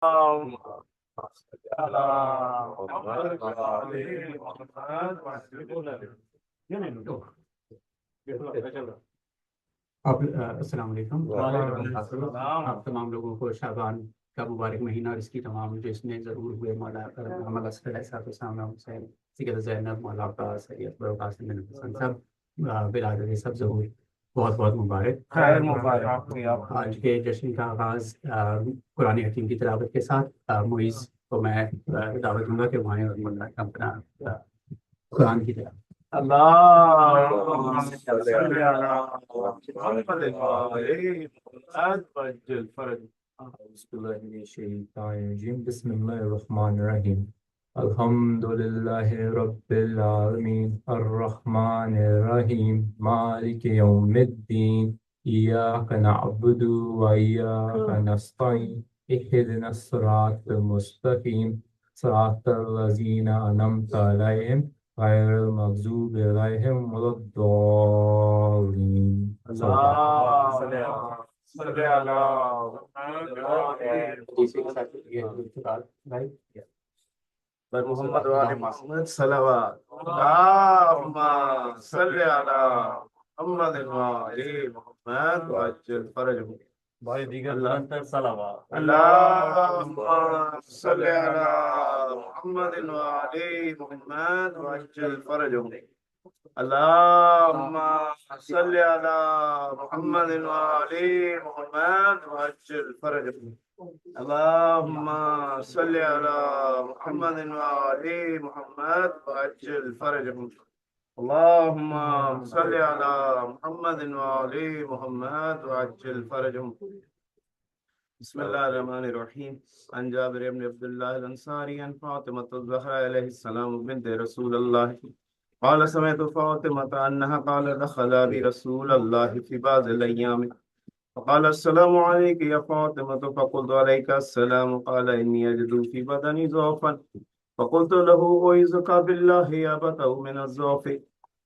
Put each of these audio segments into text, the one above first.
اللهم صل على محمد وعلى محمد. السلام علیکم. آپ تمام لوگوں کو شعبان کا مبارک مہینہ اور اس کی تمام جو اس میں ضرور ہوئے مولا اسد علیہ السلام سے سید زینب مولا عباس سید اکبر قاسم بن حسن سب برادری سب ضرور بہت بہت مبارک. خیر مبارک. آج کے جشن کا آغاز قرآن حکیم کی تلاوت کے ساتھ معیز کو میں دعوت دوں گا کہ وہاں اور مولانا اپنا قرآن کی تلاوت. اللهم صل على محمد وعلى محمد وعجل فرج. أعوذ بالله من الشيطان الرجيم. بسم الله الرحمن الرحيم. الحمد لله رب العالمين الرحمن الرحيم مالك يوم الدين إياك نعبد وإياك نستعين اهدنا الصراط المستقيم صراط الذين أنعمت عليهم غير المغضوب عليهم ولا الضالين. صل على محمد وعلى محمد صلوات. اللهم صل على محمد وعلى محمد وعجل فرجهم. بھائی دیگر نرنتر صلوات. اللهم صل على محمد وعلى محمد وعجل فرجهم. اللهم صل على محمد وعلى محمد وعجل فرجهم. اللهم صل على محمد وعلى محمد وعجل فرجهم. اللهم صل على محمد وعلى محمد وعجل فرجهم. بسم الله الرحمن الرحيم. عن جابر بن عبد الله الأنصاري عن فاطمة الزهراء عليه السلام بنت رسول الله قال سمعت فاطمة أنها قال دخل برسول الله في بعض الأيام فقال السلام عليك يا فاطمة فقلت عليك السلام قال إني أجد في بدني ضعفا فقلت له أعيذك بالله يا أبتاه من الضعف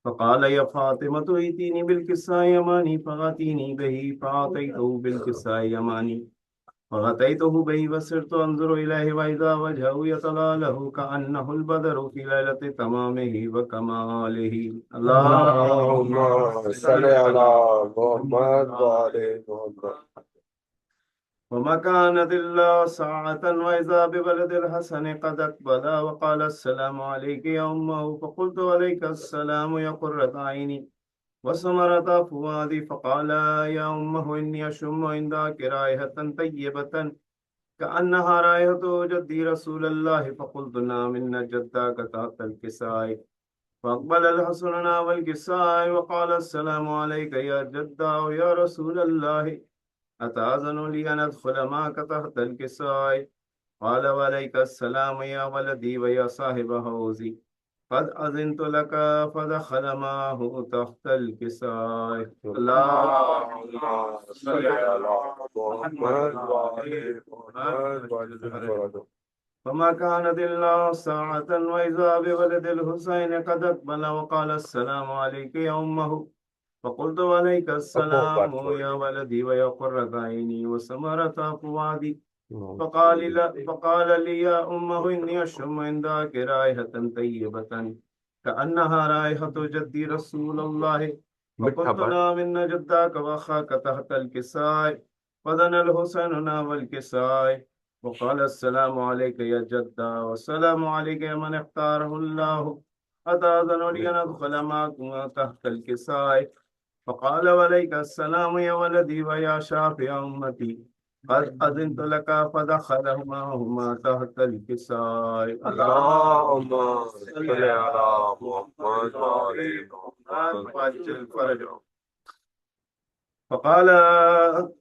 فقال يا فاطمة ائتيني بالكساء يماني فغتيني به فأعطيته بالكساء يماني فغطيته به وصرت أنظر إليه وإذا وجهه يتلاله كأنه البدر في ليلة تمامه وكماله. اللهم صل على محمد وعلى محمد. وما كانت إلا ساعة وإذا بولد الحسن قد أقبل وقال السلام عليك يا أمه فقلت عليك السلام يا قرة عيني وثمرة فؤادي فقال يا أمه إني أشم عندك رائحة طيبة كأنها رائحة جدي رسول الله فقلت نعم إن جدك تحت الكساء فأقبل الحسن والكساء وقال السلام عليك يا جدا يا رسول الله أتأذن لي أن أدخل معك تحت الكساء قال وعليك السلام يا ولدي ويا صاحب حوزي قد أذنت لك فدخل معه تحت الكساء. اللهم صل على محمد وعلى محمد وعجل. فما كانت إلا ساعة وإذا بولد الحسين قد أقبل وقال السلام عليك يا أمه فقلت عليك السلام يا ولدي ويا قرة عيني وثمرة فؤادي فقال لي يا أمه إني أشم عندك رائحة طيبة كأنها رائحة جدي رسول الله فقلت نعم إن جدك وأخاك تحت الكساء فدنا الحسين والكساء وقال السلام عليك يا جدا والسلام عليك يا من اختاره الله أتأذن لي أن أدخل معكم تحت الكساء فقال وعليك السلام يا ولدي ويا شافع أمتي قد أذنت لك فدخل معهما تحت الكساء. اللهم صل على محمد وعلى محمد وعجل فرجه. فقال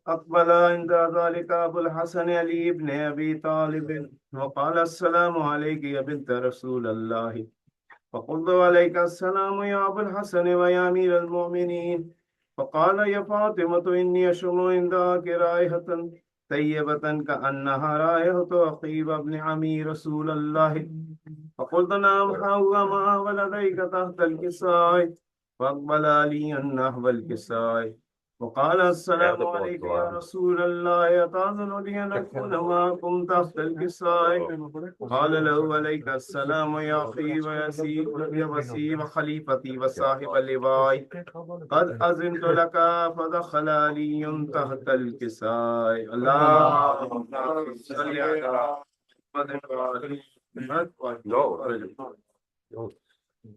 أقبل عند ذلك أبو الحسن علي بن أبي طالب وقال السلام عليك يا بنت رسول الله فقلت عليك السلام يا أبو الحسن ويا أمير المؤمنين فقال يا فاطمة إني أشم عندك رائحة طيبة كأنها رائحة عقيب بن عمي رسول الله فقلت نعم هو ما ولديك تحت الكساء فأقبل علي نحو الكساء وقال السلام هذا عليك هو يا رسول الله أتأذن لي أن أكون معكم تحت الكساء قال له عليك السلام يا أخي ويا وسيم خليفتي وصاحب اللواء قد أذنت لك فدخل علي تحت الكساء اللهم صل على محمد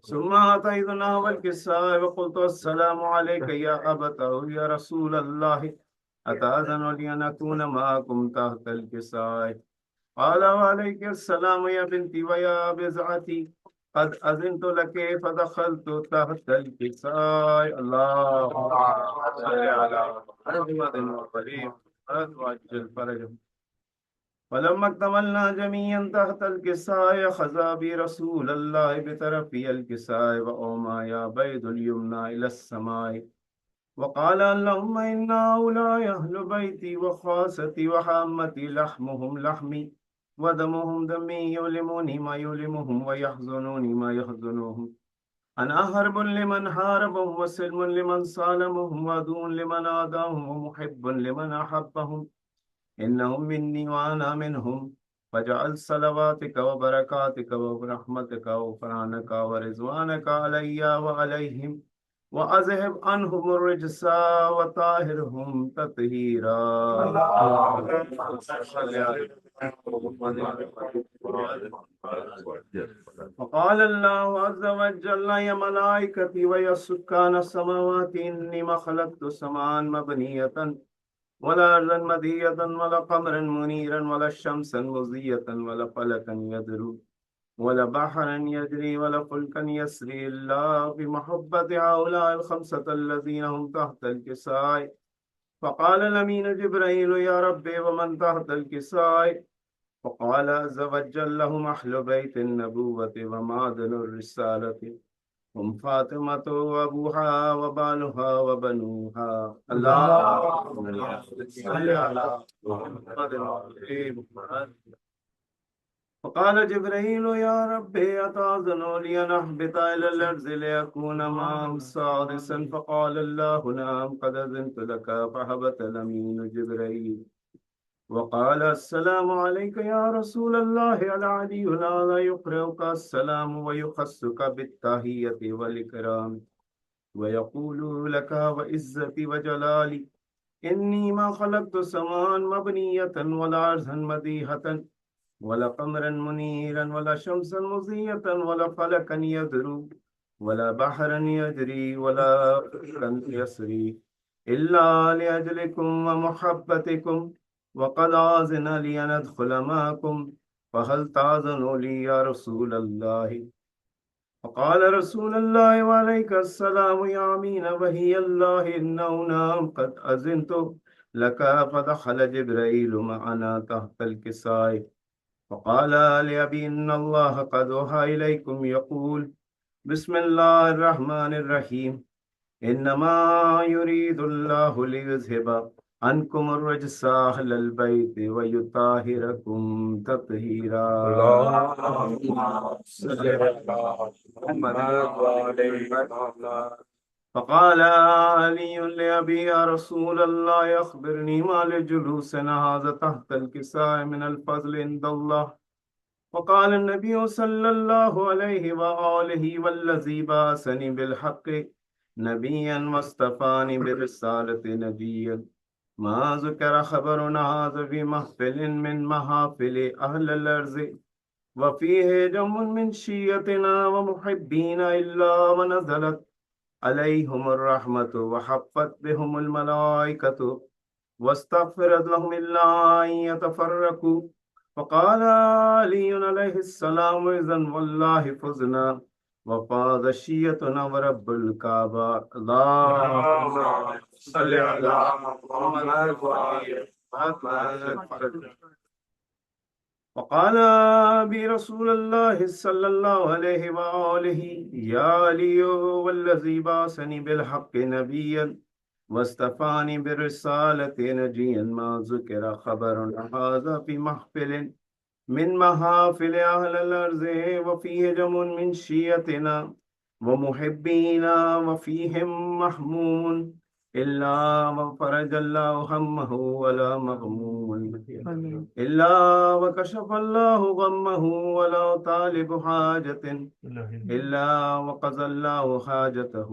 ثم أتيتنا والكساء وقلت السلام عليك يا أبته يا رسول الله أتأذن لي أن أكون معكم تحت الكساء قال وعليك السلام يا بنتي ويا بزعتي قد أذنت لك فدخلت تحت الكساء اللهم صل على محمد وعلى وعجل فرجه فلما اكتملنا جميعا تحت الكساء خذا بي رسول الله بطرفي الكساء وأومى يا بيد اليمنى إلى السماء وقال اللهم إن هؤلاء أهل بيتي وخاصتي وحامتي لحمهم لحمي ودمهم دمي يؤلموني ما يؤلمهم ويحزنوني ما يحزنهم أنا حرب لمن حاربهم وسلم لمن صالمهم وعدو لمن عاداهم ومحب لمن أحبهم إنهم مني وأنا منهم فاجعل صلواتك وبركاتك ورحمتك وغفرانك ورضوانك علي وعليهم وأذهب عنهم الرجس وطهرهم تطهيرا وقال الله عز وجل يا ملائكتي ويا سكان السماوات إني ما خلقت سماء مبنية ولا أرضا مدية ولا قمرا منيرا ولا شمسا مضية ولا فلكا يدرو ولا بحرا يجري ولا فلكا يسري إلا بمحبة هؤلاء الخمسة الذين هم تحت الكساء فقال الأمين جبريل يا ربي ومن تحت الكساء فقال عز وجل لهم أهل بيت النبوة ومعدن الرسالة هم فاطمة وأبوها وبالها وبنوها اللهم صل على محمد وعلى محمد فقال جبريل يا ربي أتأذن لي أن أهبط إلى الأرض ليكون معهم سادسا فقال الله نعم قد أذنت لك فهبط الأمين جبريل وقال السلام عليك يا رسول الله العلي لا يقرئك السلام ويخصك بالتحية والإكرام ويقول لك وعزتي وجلالي إني ما خلقت سماء مبنية ولا أرضا مديحة ولا قمرا منيرا ولا شمسا مضية ولا فلكا يدرو ولا بحرا يجري ولا فلكا يسري إلا لأجلكم ومحبتكم وقد آذن لي أن أدخل معكم فهل تأذن لي يا رسول الله فقال رسول الله وعليك السلام يا أمين وهي الله إنه نعم قد أذنت لك فدخل جبريل معنا تحت الكساء فقال لأبي إن الله قد أوحى إليكم يقول بسم الله الرحمن الرحيم إنما يريد الله ليذهب عنكم الرجس أهل البيت ويطهركم تطهيرا اللهم صل على محمد وعلى محمد فقال علي لأبي يا رسول الله أخبرني ما لجلوسنا هذا تحت الكساء من الفضل عند الله وقال النبي صلى الله عليه وآله والذي بعثني بالحق نبيا واصطفاني برسالة نبيا ما ذكر خبرنا هذا في محفل من محافل أهل الأرض وفيه جم من شيعتنا ومحبين إلا ونزلت عليهم الرحمة وحفت بهم الملائكة واستغفرت لهم إلا أن يتفرقوا فقال علي عليه السلام إذن والله فزنا وفاز شيعتنا ورب الكعبة اللهم صل على محمد وعلى محمد وقال برسول الله صلى الله عليه وآله يا علي والذي بعثني بالحق نبيا واصطفاني برسالة نجيا ما ذكر خبر هذا في محفل من محافل أهل الأرض وفيه جم من شيعتنا ومحبينا وفيهم محموم إلا من فرج الله همه ولا مغموم إلا وكشف الله غمه ولا طالب حاجة إلا وقضى الله حاجته.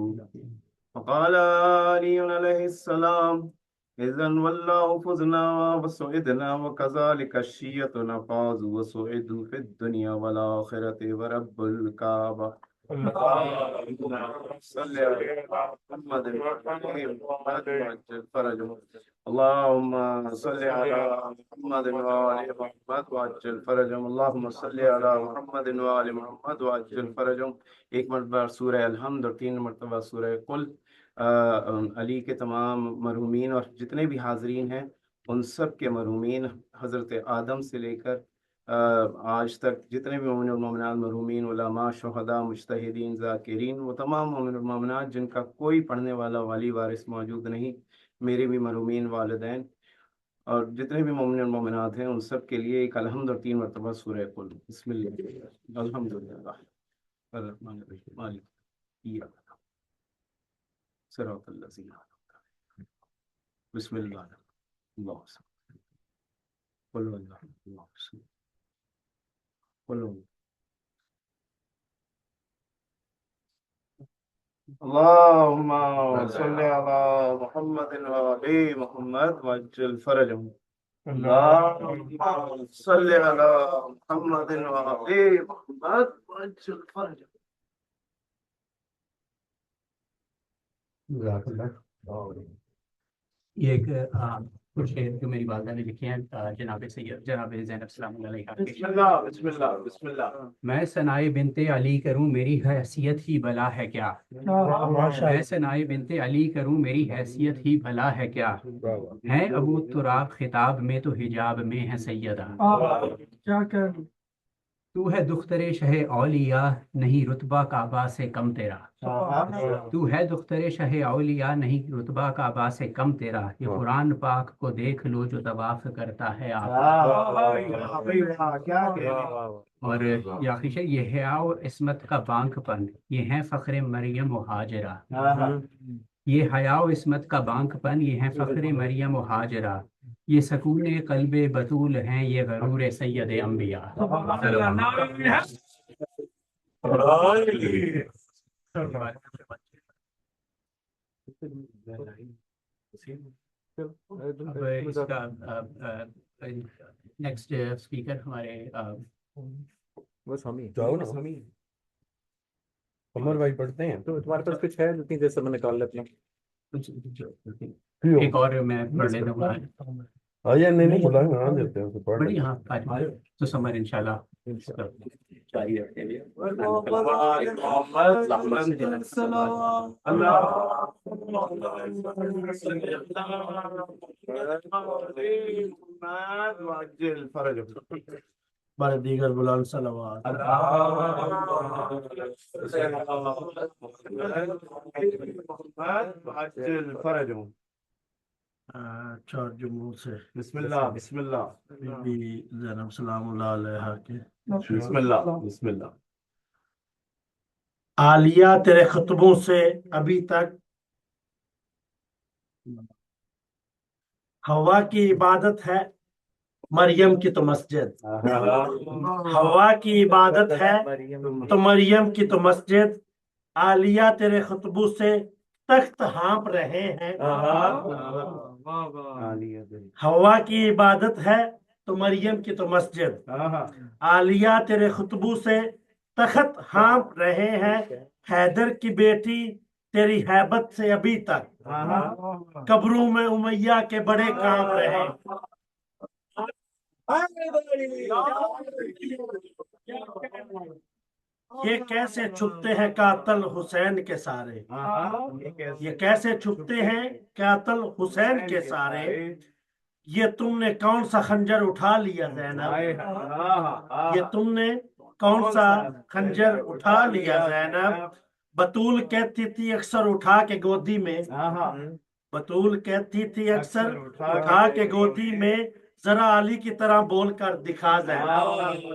وقال علي عليه السلام: إذن والله فزنا وسعدنا وكذلك الشيعة فازوا وسعدوا في الدنيا والآخرة ورب الكعبة. اللهم صل على محمد وعجل فرجه. اللهم صل على محمد وآل محمد وعجل فرجهم. اللهم صل على محمد وآل محمد وعجل فرجهم. ایک مرتبہ سورہ الحمد اور 3 مرتبہ سورہ قل. علی کے تمام مرحومین اور جتنے بھی حاضرین ہیں ان سب کے مرحومین حضرت آدم سے لے کر آج تک جتنے بھی مومن و مومنات مرحومین علماء شہداء مجتہدین ذاکرین وہ تمام مومن و مومنات جن کا کوئی پڑھنے والا والی وارث موجود نہیں، میرے بھی مرحومین والدین اور جتنے بھی مومن و مومنات ہیں ان سب کے لیے ایک الحمد اور 3 مرتبہ سورہ قل. بسم اللہ الحمدللہ الرحمن الرحیم مالک ایاک صراط الذین انعمت علیہم. بسم اللہ اللہ قل اللہ اللہ قل اللهم صل على محمد وعلى محمد وعجل فرجهم. اللهم صل على محمد وعلى محمد وعجل فرجهم. جزاک اللہ. یہ ایک کچھ شعر جو میری والدہ نے لکھے ہیں جناب سید جناب زینب سلام اللہ علیہ کے. بسم اللہ بسم اللہ بسم اللہ. میں ثنائے بنت علی کروں میری حیثیت ہی بلا ہے کیا. میں ثنائے بنت علی کروں میری حیثیت ہی بھلا ہے کیا. ہے ابو تراب خطاب میں تو حجاب میں ہے سیدہ. تو ہے دختر شہ اولیاء نہیں رتبہ کعبہ سے کم تیرا. تو ہے دختر شہ اولیاء نہیں رتبہ کعبہ سے کم تیرا. یہ قرآن پاک کو دیکھ لو جو طواف کرتا ہے آپ. اور یہ آخری شعر یہ حیا و عصمت کا بانک پن یہ ہے فخر مریم و ہاجرہ. یہ حیا و عصمت کا بانک پن یہ ہے فخر مریم و ہاجرہ. یہ سکون قلب بطول ہیں یہ غرور سید انبیاء. اس کا نیکسٹ اسپیکر ہمارے عمر بھائی پڑھتے ہیں تو تمہارے پاس کچھ ہے اتنی دیر سے میں نکال لیتا ہوں. ایک اور میں پڑھ لیتا ہوں. نہیں بلا دیتے ہیں بڑی ہاں تو سمر انشاءاللہ جاری رکھتے ہیں. بارے دیگر بلال صلوات. چار جمعوں سے بسم اللہ بسم اللہ بی زینب سلام اللہ علیہ کے بسم اللہ بسم اللہ. عالیہ تیرے خطبوں سے ابھی تک ہوا کی عبادت ہے مریم کی تو مسجد. ہوا کی عبادت ہے تو مریم کی تو مسجد. عالیہ تیرے خطبوں سے تخت ہانپ رہے ہیں. ہوا کی عبادت ہے تو مریم کی تو مسجد. عالیہ تیرے خطبوں سے تخت ہانپ رہے ہیں. حیدر کی بیٹی تیری ہیبت سے ابھی تک قبروں میں امیہ کے بڑے کام رہے. یہ کیسے چھپتے ہیں قاتل حسین کے سارے. یہ کیسے چھپتے ہیں قاتل حسین کے سارے. یہ تم نے کون سا خنجر اٹھا لیا زینب. یہ تم نے کون سا خنجر اٹھا لیا زینب. بطول کہتی تھی اکثر اٹھا کے گودی میں. بطول کہتی تھی اکثر اٹھا کے گودی میں. ذرا علی کی طرح بول کر دکھا زینب.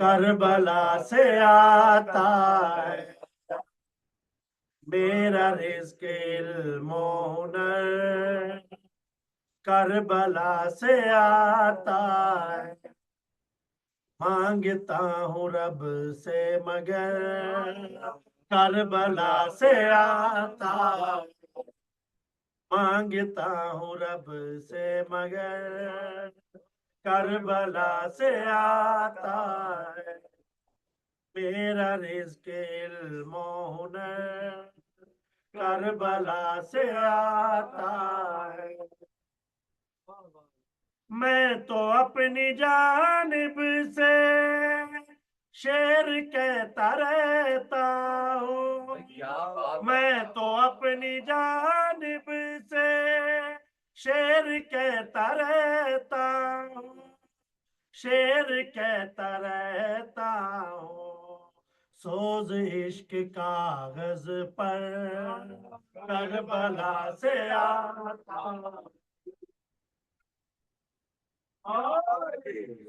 کربلا سے آتا ہے میرا رزق علم و ہنر کربلا سے آتا ہے مانگتا ہوں رب سے مگر کربلا سے آتا ہے مانگتا ہوں رب سے مگر کربلا سے آتا ہے میرا رزق علم و ہنر کربلا سے آتا ہے میں تو اپنی جانب سے شعر کہتا رہتا ہوں میں تو اپنی جانب سے شعر کہتا رہتا ہوں شعر کہتا رہتا ہوں سوز عشق کاغذ پر کربلا سے آتا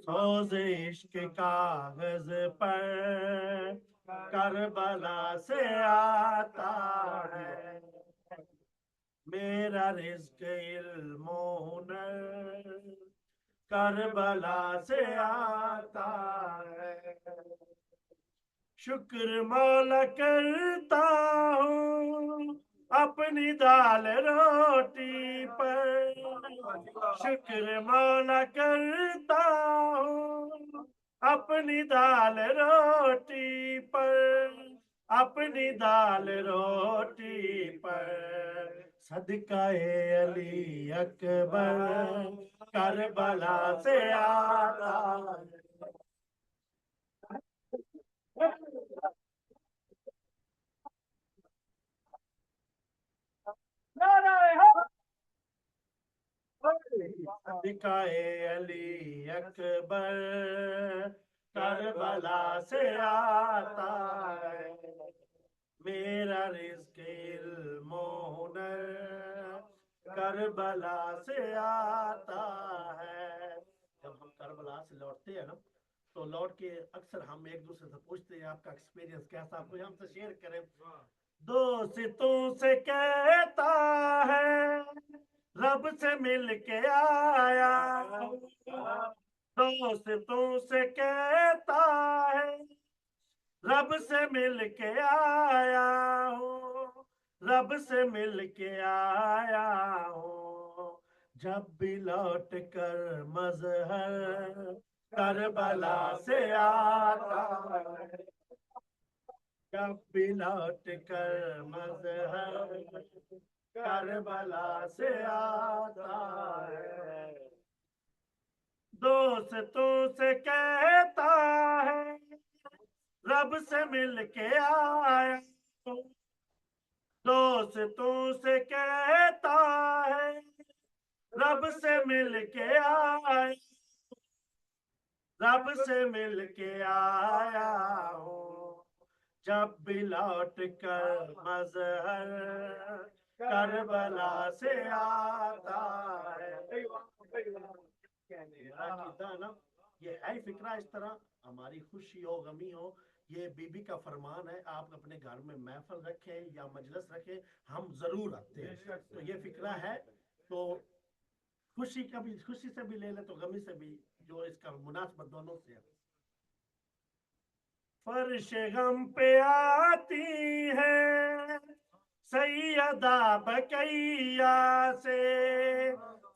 سوز عشق کاغذ پر کربلا سے آتا ہے میرا رزق علم و ہنر کربلا سے آتا ہے شکر مولا کرتا ہوں اپنی دال روٹی پر شکر مولا کرتا ہوں اپنی دال روٹی پر اپنی دال روٹی پر صدقہ علی اکبر کربلا سے آتا صدقہ علی اکبر کربلا سے آتا ہے میرا رزق علم و ہنر کربلا سے آتا ہے جب ہم کربلا سے لوٹتے ہیں نا تو لوٹ کے اکثر ہم ایک دوسرے سے پوچھتے ہیں آپ کا ایکسپیرینس کیسا کوئی ہم سے شیئر کریں دوستوں سے کہتا ہے رب سے مل کے آیا دوستوں سے کہتا ہے رب سے مل کے آیا ہوں رب سے مل کے آیا ہوں جب بھی لوٹ کر مظہر کربلا سے آتا ہے جب بھی لوٹ کر مظہر کربلا سے آتا ہے دوستوں سے کہتا ہے رب سے مل کے آیا ہوں دوستوں سے کہتا ہے رب سے مل کے آیا رب سے مل کے آیا ہوں جب بھی لوٹ کر مظہر کربلا سے آتا ہے یہ ہے فکرہ اس طرح ہماری خوشی ہو غمی ہو یہ بی بی کا فرمان ہے آپ اپنے گھر میں محفل رکھیں یا مجلس رکھیں ہم ضرور آتے ہیں تو یہ فکرہ ہے تو خوشی کا بھی خوشی سے بھی لے لیں تو غمی سے بھی جو اس کا مناسبت دونوں سے ہے فرش غم پہ آتی ہے سیدہ بقیہ سے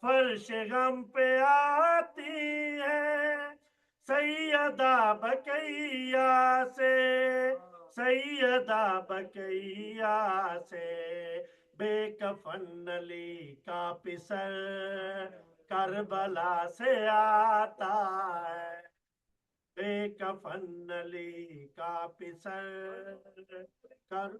فرش غم پہ آتی ہے سیدہ بقیہ سے سیدہ بقیہ سے بے کفن علی کا پسر کربلا سے آتا ہے بے کفن علی کا پسر کر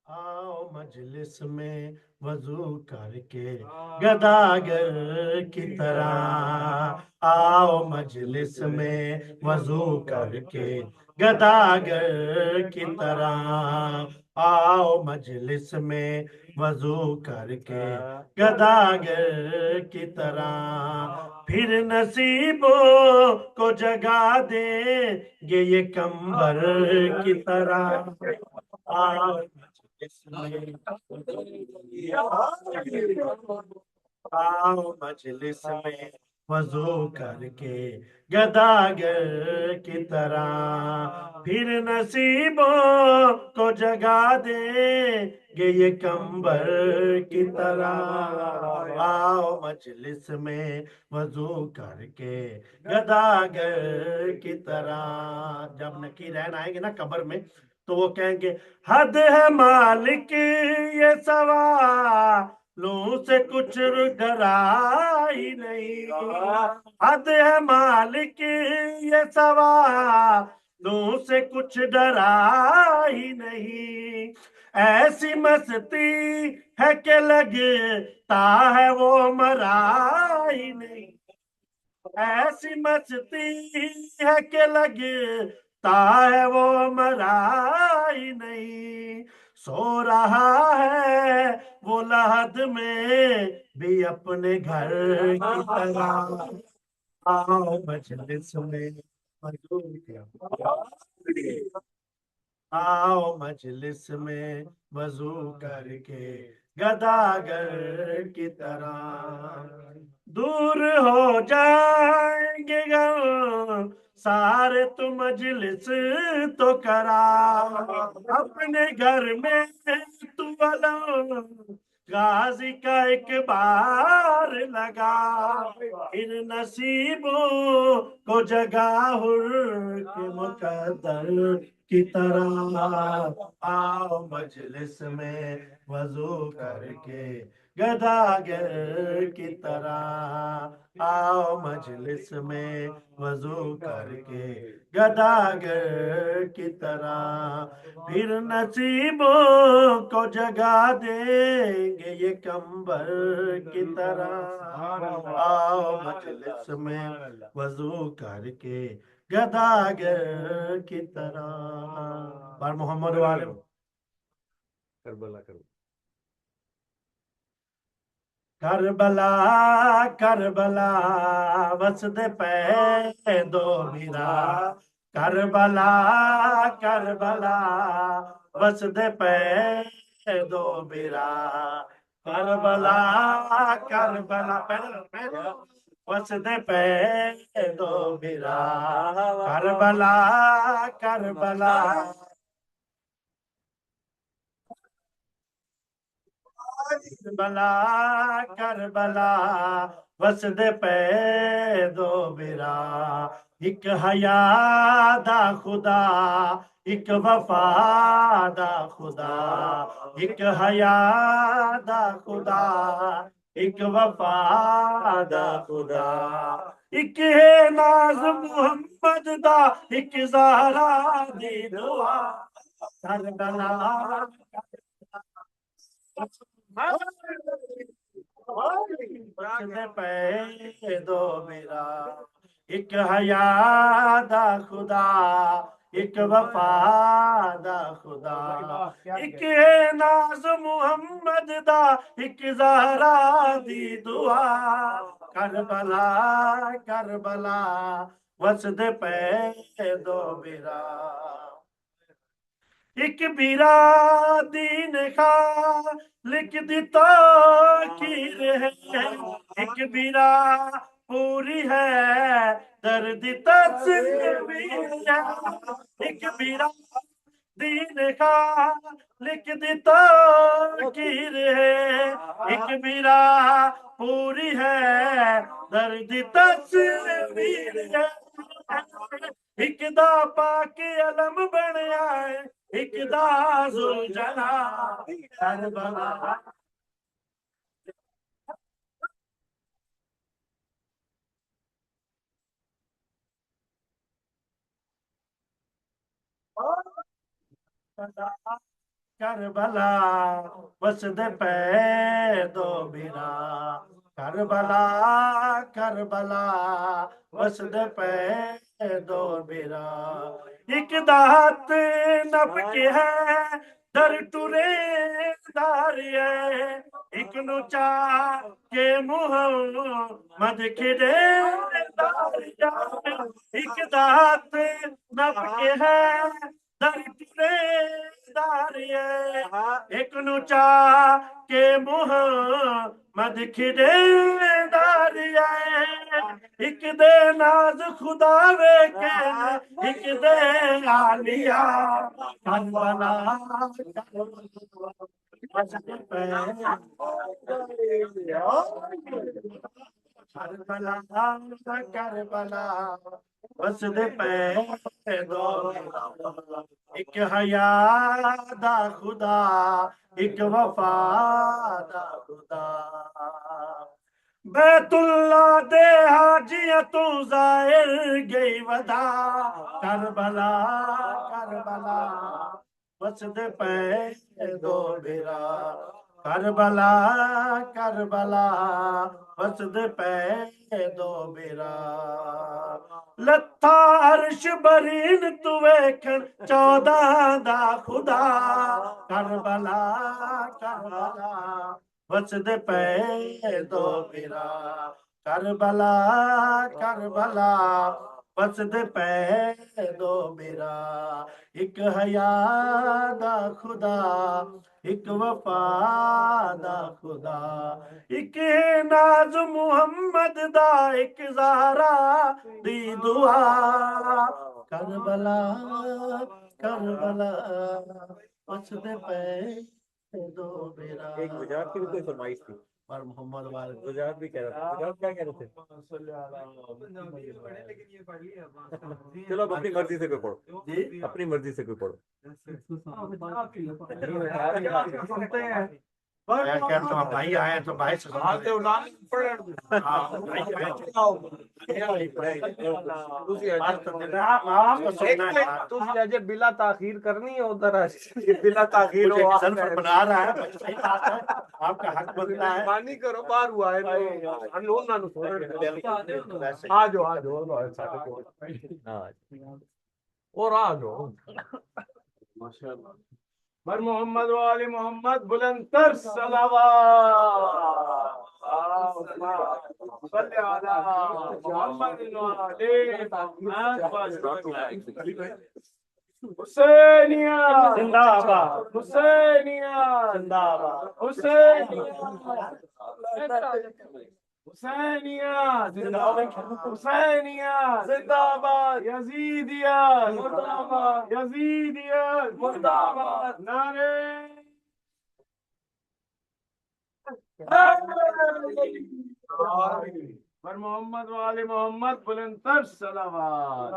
آؤ مجلس میں وضو کر کے گداگر کی طرح آؤ مجلس میں وضو کر کے گداگر کی طرح آؤ مجلس میں وضو کر کے گداگر کی طرح پھر نصیبوں کو جگا دیں گے یہ کمبر کی طرح آؤ مجلس میں آؤ مجلس میں وضو کر کے گداگر کی طرح پھر نصیبوں کو جگا دیں گے یہ کمبر کی طرح آؤ مجلس میں وضو کر کے گداگر کی طرح جب نکی رہن آئیں گے نا قبر میں تو وہ کہیں گے حد ہے مالک یہ سوالوں سے کچھ ڈرا ہی نہیں حد ہے مالک یہ سوالوں سے کچھ ڈرا ہی نہیں ایسی مستی ہے کہ لگتا ہے وہ مرا ہی نہیں ایسی مستی ہے کہ لگتا ہے وہ مرا ہی نہیں سو رہا ہے وہ لحد میں بھی اپنے گھر کی طرح آؤ مجلس میں آؤ مجلس میں وضو کر کے گداگر کی طرح دور ہو جائیں گے غم سارے تو مجلس تو کرا اپنے گھر میں تو علم غازی کا ایک بار لگا ان نصیبوں کو جگا حر کے مقدر کی طرح آؤ مجلس میں وضو کر کے گداگر کی طرح آؤ مجلس میں وضو کر کے گداگر کی طرح پھر نصیبوں کو جگا دیں گے یہ کمبر کی طرح آؤ مجلس میں وضو کر کے گداگر کی طرح بار محمد والے کربلا کرو کربلا کربلا وسد پہ دو میرا کربلا کربلا وسد پہ دو میرا کربلا کربلا وسد پہ دو میرا کربلا کربلا کربلا کربلا وسد پہ دو میرا ایک حیا دا خدا ایک وفا دا خدا ایک حیا دا خدا ایک وفا دا خدا ایک ہے ناز محمد دا ایک زہرا دی دعا کربلا پہ دو میرا ایک حیا دا خدا ایک وفا دا خدا ایک ہے ناز محمد دا ایک زہرا دی دعا کربلا کربلا وسد پہ دو میرا ایک بیرا دین خالق دی تاکیر ہے ایک بیرا پوری ہے درد تصویر ہے ایک بیرا دین خالق دی تاکیر ہے ایک بیرا پوری ہے درد تصویر ہے ایک دا پاک علم بنیا ہے ایک دا ذوالجلال کربلا کربلا وسد پہ دو میرا کربلا کربلا وسد پہ دو میرا ایک دات نب کے ہے در ٹورے داریے ایک نوچا کے محمد کھڑے داریا ایک دات نب کے ہے در ٹورے داریے ایک نوچا کے محمد کھڑے داریے ایک دے ناز خدا وے کے ایک دے عالیہ کربلا کربلا کربلا وسد پہ دو ایک حیا دا خدا ایک وفا دا خدا بیت اللہ دے حاجیاں تو ظاہر گئی ودا کربلا کربلا وسد پہ دو میرا کربلا کربلا وسد پہ دو میرا لتھا عرش برین تو ویکھن 14 دا خدا کربلا کربلا وسد پہ دو میرا کربلا کربلا وسد پہ دو میرا ایک حیا دا خدا ایک وفا دا خدا ایک ناز محمد دا ایک زہرا دی دعا کربلا کربلا وسد پہ دو میرا ایک وجاہت کی بھی کوئی فرمائش تھی پر محمد والے وجاہت بھی کہہ رہا تھا وجاہت کیا کہہ رہے تھے چلو اب اپنی مرضی سے کوئی پڑھو جی اپنی مرضی سے کوئی پڑھو میں کہتا ہوں بھائی آئے تو بھائی سے بلا تاخیر کرنی ہے ادھر بلا تاخیر بنا رہا ہے آپ کا حق بنتا ہے مہربانی کرو باہر ہوا ہے آ جاؤ آ جاؤ اور آ جاؤ بر محمد وآل محمد بلند تر صلوات صلی علی محمد حسینیہ زندہ آباد حسینیہ زندہ آباد حسینیہ حسینیہ زندہ آباد یزیدیہ مرداباد یزیدیہ مرداباد نعرے پر محمد وآل محمد بلند تر صلوات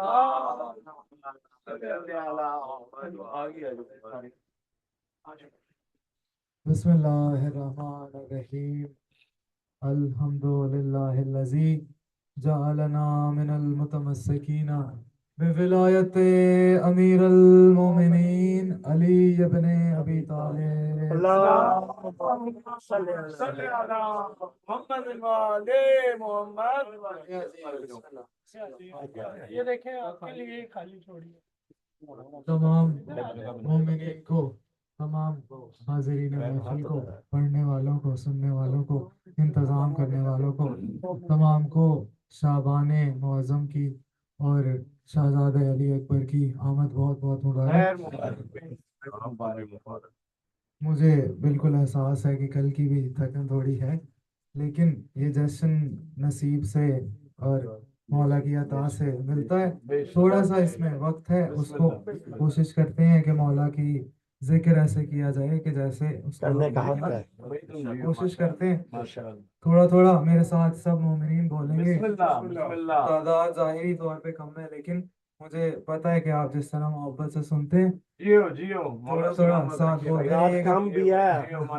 بسم اللہ الرحمن الرحیم الحمد للہ الذی جعلنا من المتمسکین بولایت امیر المومنین علی ابن ابی طالب صلی علی محمد وآل محمد یہ دیکھیں آپ کے لیے خالی چھوڑیے تمام مومنین کو تمام حاضرین محفل کو پڑھنے والوں کو سننے والوں کو انتظام کرنے والوں کو تمام کو شعبان معظم کی اور شہزادہ علی اکبر کی آمد بہت بہت مبارک۔ مجھے بالکل احساس ہے کہ کل کی بھی تھکن تھوڑی ہے، لیکن یہ جشن نصیب سے اور مولا کی عطا سے ملتا ہے، تھوڑا سا اس میں وقت ہے، اس کو کوشش کرتے ہیں کہ مولا کی ذکر ایسے کیا جائے کہ جیسے اس کوشش کرتے ہیں تھوڑا تھوڑا میرے ساتھ سب مومنین بولیں گے۔ تعداد ظاہری طور پہ کم ہے، لیکن مجھے پتہ ہے کہ آپ جس طرح محبت سے سنتے ہیں تھوڑا تھوڑا ساتھ بولتے ہیں۔ کم بھی ہے،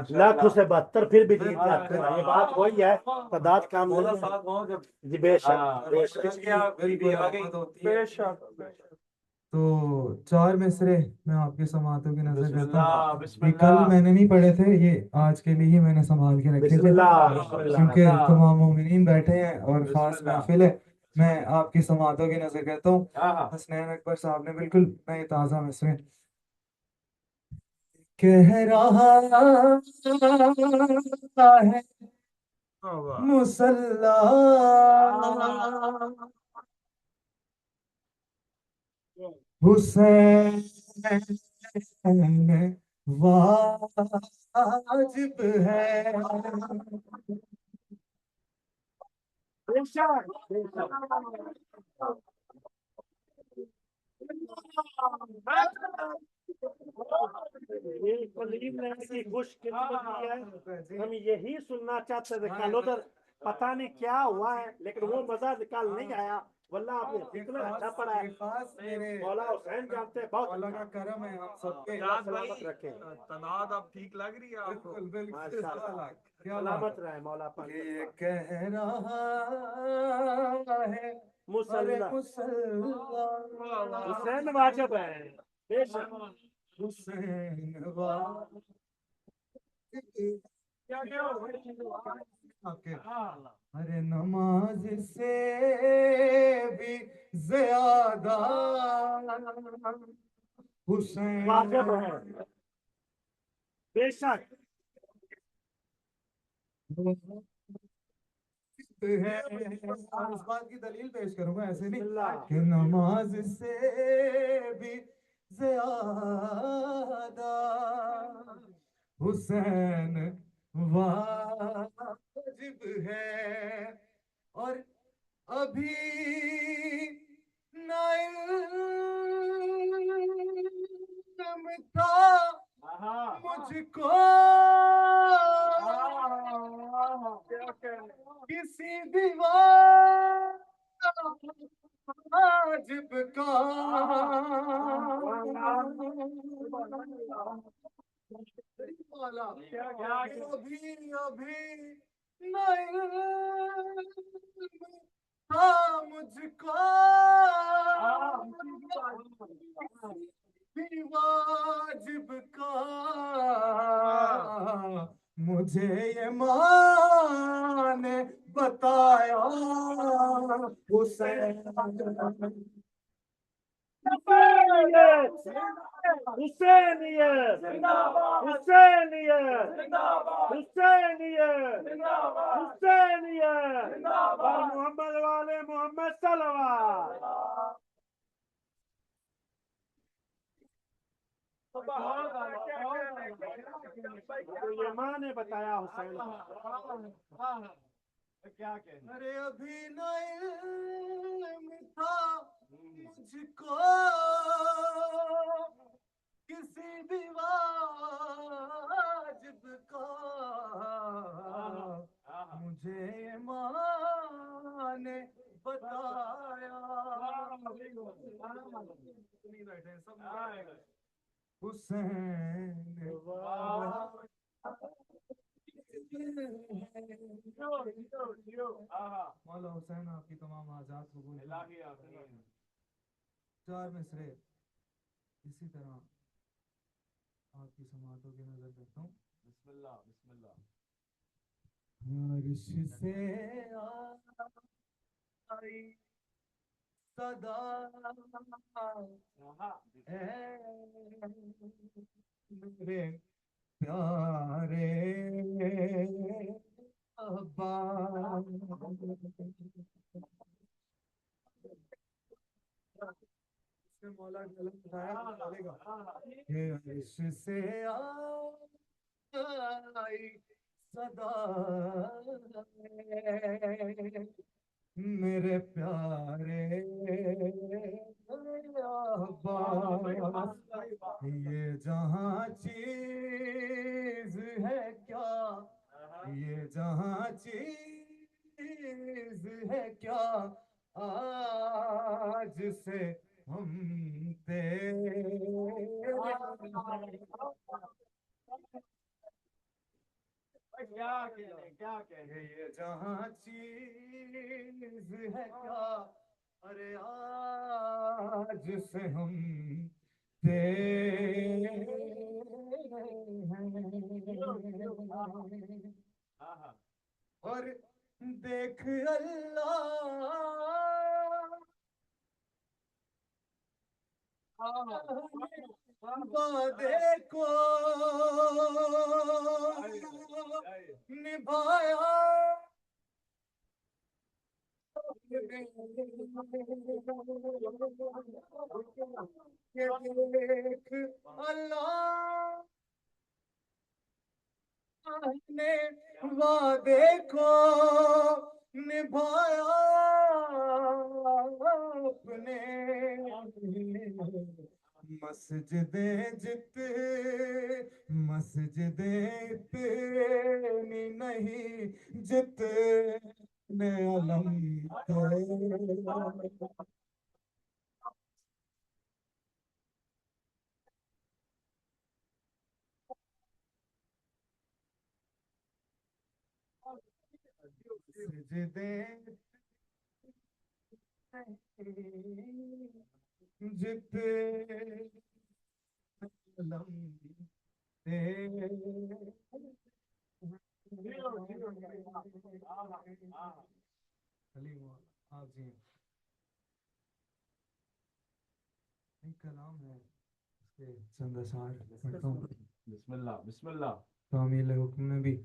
لاکھ سے 72 پھر بھی نہیں لاکھ، یہ بات وہی ہے، تعداد کم جی بے شک بے شک تو 4 مصرے میں آپ کے سماعتوں کی نظر بسم کرتا اللہ ہوں. بسم یہ کل اللہ میں نے نہیں پڑھے تھے, یہ آج کے لیے ہی میں نے سنبھال کے رکھے بسم تھے, اللہ بسم اللہ کیونکہ تمام مومنین بیٹھے ہیں اور بسم خاص اللہ. محفل ہے. میں آپ کی سماعتوں کی نظر کرتا ہوں. ہاں حسنین اکبر صاحب نے بالکل نئے تازہ مصرے کہہ رہا ہے مسلح حسین واجب ہے. یہ کلیم نے ایسی خوش قسمت کی ہے, ہم یہی سننا چاہتے تھے. کل ادھر پتہ نہیں کیا ہوا ہے, لیکن وہ مزہ نکال نہیں آیا. واللہ آپ نے اتنا اچھا پڑھا ہے. خاص میرے مولا حسین جانتے ہیں بہت مولا کا کرم ہے ہم سب پہ. سجاد سلامت بھائی رکھیں. تناد اب ٹھیک لگ رہی ہے آپ کو؟ بالکل بالکل ماشاءاللہ. کیا بات سلامت ہے. رہے مولا پاک. یہ کہہ رہا ہے ارے مسلح مسلح حسین واجب ہے. بے شک. حسین واجب ارے نماز سے بھی زیادہ حسین واجب ہے. بے شک. ہے. اور اس بات کی دلیل پیش کروں گا, ایسے بسم نہیں اللہ. کہ نماز سے بھی زیادہ حسین واجب ہے. اور ابھی نہ علم تھا مجھ کو کسی دیوار واجب کا. ابھی نہ علم تھا مجھ کو بھی واجب کا. مجھے یہ ماں نے بتایا حسین حسینیت حسینیت حسینیت حسینیت. اور محمد والے محمد صلوات. تو یہ ماں نے بتایا حسین. کیا کہنا ارے ابھی نہ علم تھا مجھ کو کسی بھی واجب کا. مجھے یہ ماں نے بتایا حسین مولا حسین آپ کی تمام آزاد قبول کریں. 4 مصرے اسی طرح آپ کی سماعتوں کی نظر کرتا ہوں. بسم اللہ بسم اللہ. عرش سے آئی صدا اے میرے پیارے ابا. مولا قلم اٹھایا تو چلے گا. یہ عرش سے آئی صدا میرے پیارے ابا. یہ جہاں چیز ہے کیا, یہ جہاں چیز ہے کیا آج سے ہم تیرے کیا کہنے یہ جہاں چیز ہے کیا ارے آج سے ہم تیرے ہیں اور دیکھ اللہ وعدے کو نبھایا دیکھ اللہ نے وعدے کو نبھایا اپنے مسجدیں اتنی نہیں جتنے علم تھے مسجدیں جتنے علم آپ جی ایک کلام ہے اس کے چند اشعار پڑھتا ہوں بسم اللہ بسم اللہ. تعمیل حکم میں بھی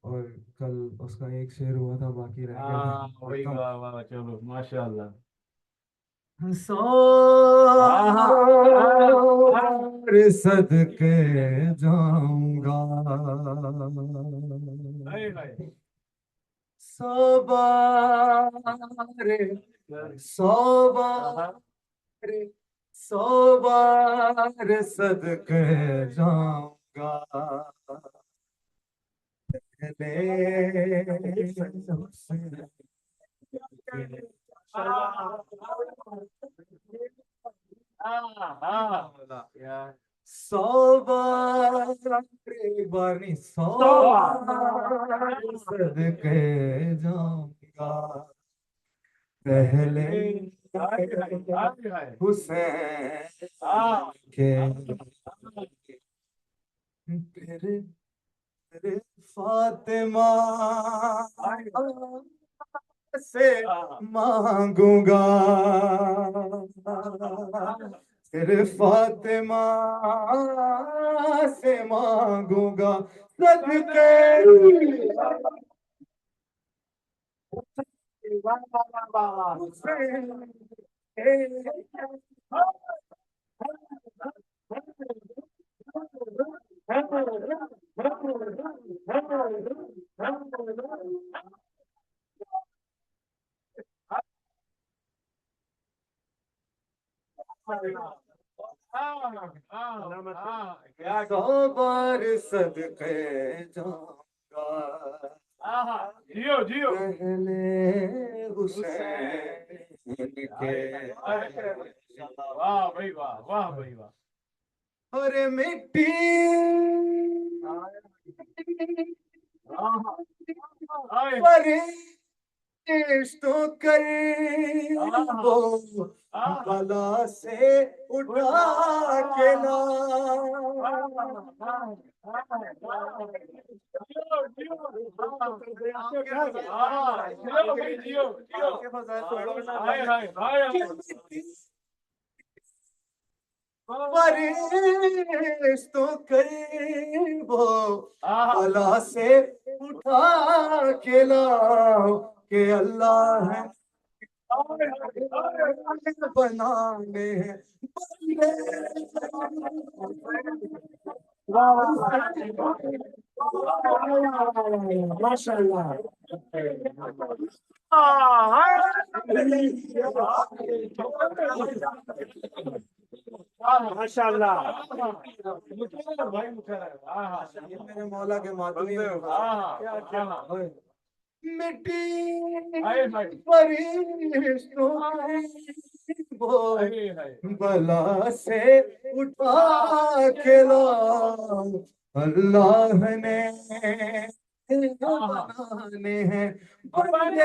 اور کل اس کا ایک شعر ہوا تھا باقی رہ گیا تھا وہی پڑھتا ہوں. واہ واہ چلو ماشاء اللہ. سارے صدقے جاؤں گا سو بار صدقے جاؤں گا سو بار ایک بار نہیں 100 بار صدقے جاؤں گا پہلے حسین کے پھر فاطمہ سے مانگوں گا پھر فاطمہ سے مانگوں گا صدقے سو بار صدقے جاؤں گا جیو جیو. پہلے حسین کے واہ بھائی واہ واہ بھائی واہ. اور مٹی فرشتوں کر وہ بلا سے اٹھا کے لا فرشتوں کر وہ بلا سے اٹھا کے لاؤ کہ اللہ ہے بنانے ہیں ماشاء اللہ ماشاء اللہ. یہ میرے مولا کے ماتمی مٹی فرشتوں وہ بلا سے اٹھا کے لاؤ اللہ نے بنانے ہیں بندے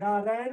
bahrain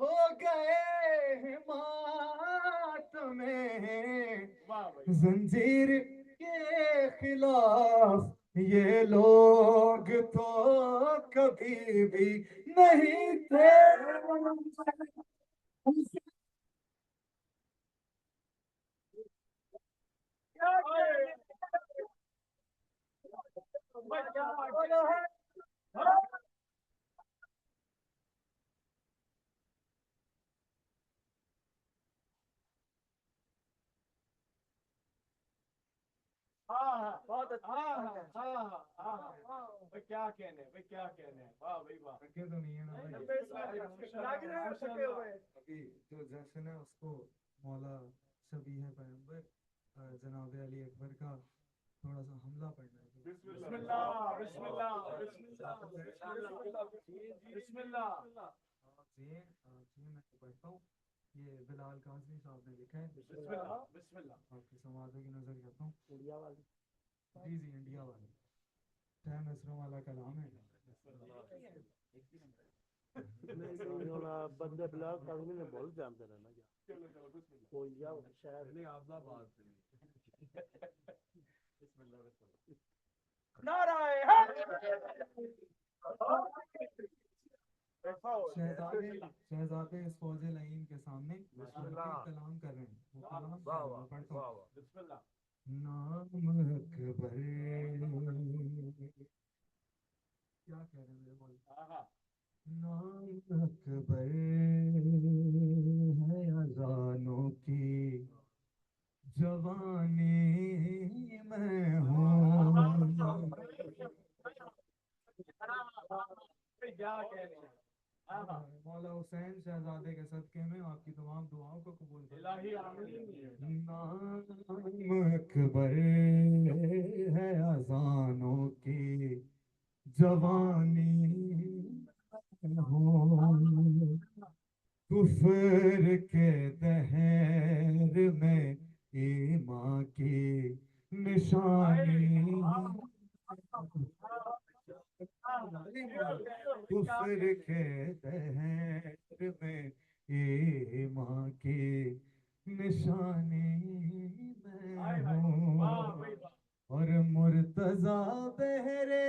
ہو گئے ہیں ماتم زنجیر کے خلاف یہ لوگ تو کبھی بھی نہیں تھے بہت کیا کہنے بھائی کیا کہنے واہ بھائی واہ رکھے تو نہیں ہے نا بھائی ابھی جو جشن ہے اس کو مولا شبیہ پیغمبر جناب علی اکبر کا تھوڑا سا حملہ پڑنا ہے بسم اللہ بسم اللہ بسم اللہ بسم اللہ یہ میں پڑھتا ہوں یہ بلال قاسمی صاحب نے لکھا ہے بسم اللہ بسم اللہ آپ کی سماعتوں کی نظر کرتا ہوں انڈیا والے جی انڈیا والے ٹائم اسروں والا کلام ہے بندے بلال قاسمی نے بہت جانتے رہنا کوئی شاید نہیں شہزادے اس فوج لعین کے سامنے کلام کر رہے ہیں وہ کلام پڑھتا ہوں نام اکبر کیا کہہ رہے ہیں میرے بھائی نام اکبر ہے اذانوں کی جوانی میں ہوں مولا حسین شہزادے کے صدقے میں آپ کی تمام دعاؤں کو قبول کریں نام اکبر ہے اذانوں کی جوانی ہوں کفر کے دہر میں ایمان کی نشانی کفر کے دہر میں ایمان کی نشانی میں ہوں اور مرتضیٰ بہرے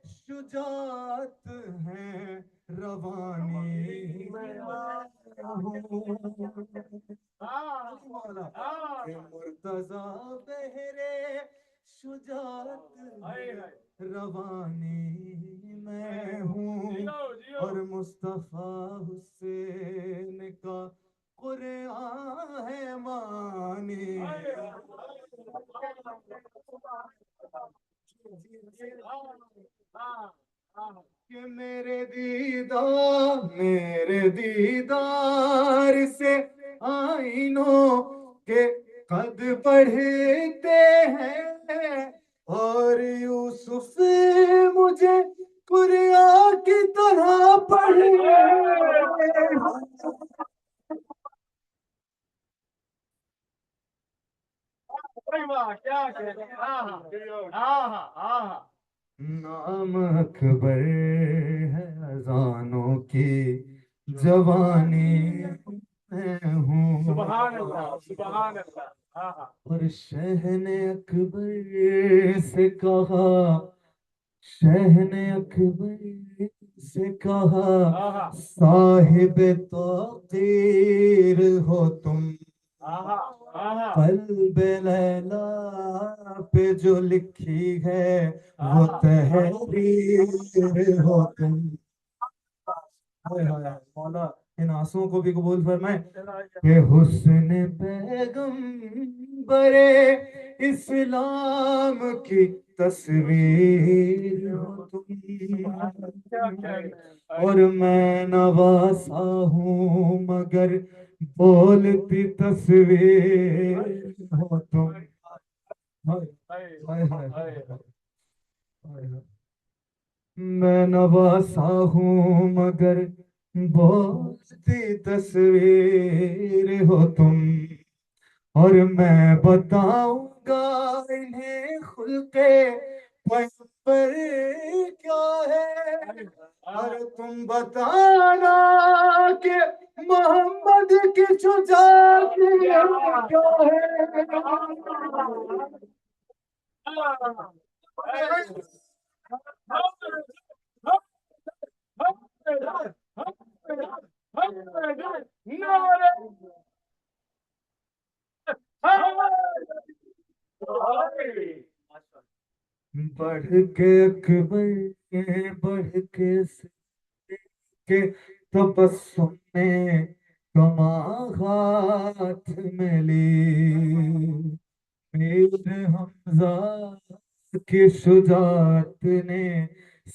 شجاعت ہیں روانی مرتضیٰ بہرے شجاعت روانی میں ہوں اور مصطفیٰ حسین کا قرآن ہے مانی کہ میرے دیدار سے آئینوں کے قد بڑھتے ہیں اور یوسف مجھے قرآن کی طرح پڑھے نام اکبر ہے اذانوں کی جوانی میں ہوں سبحان اللہ سبحان اللہ اور شہ نے اکبر سے کہا شہ نے اکبر سے کہا صاحب توقیر ہو تم قلب لیلا پہ جو لکھی ہے وہ تحریر ہو تم مولا ان آنسوؤں کو بھی قبول فرمائے کہ حسن پیغمبر اسلام کی تصویر ہو تم اور میں نواسا ہوں مگر بولتی تصویر ہو تم میں نواسا ہوں مگر بولتی تصویر ہو تم اور میں بتاؤں گا انہیں خلق پر کیا ہے ارے تم بتانا کہ محمد کی شجاعت کیا بڑھ کے اکبر کے بڑھ کے کے تبسم میں کما ہاتھ میں لی میر حمزہ کی شجاعت نے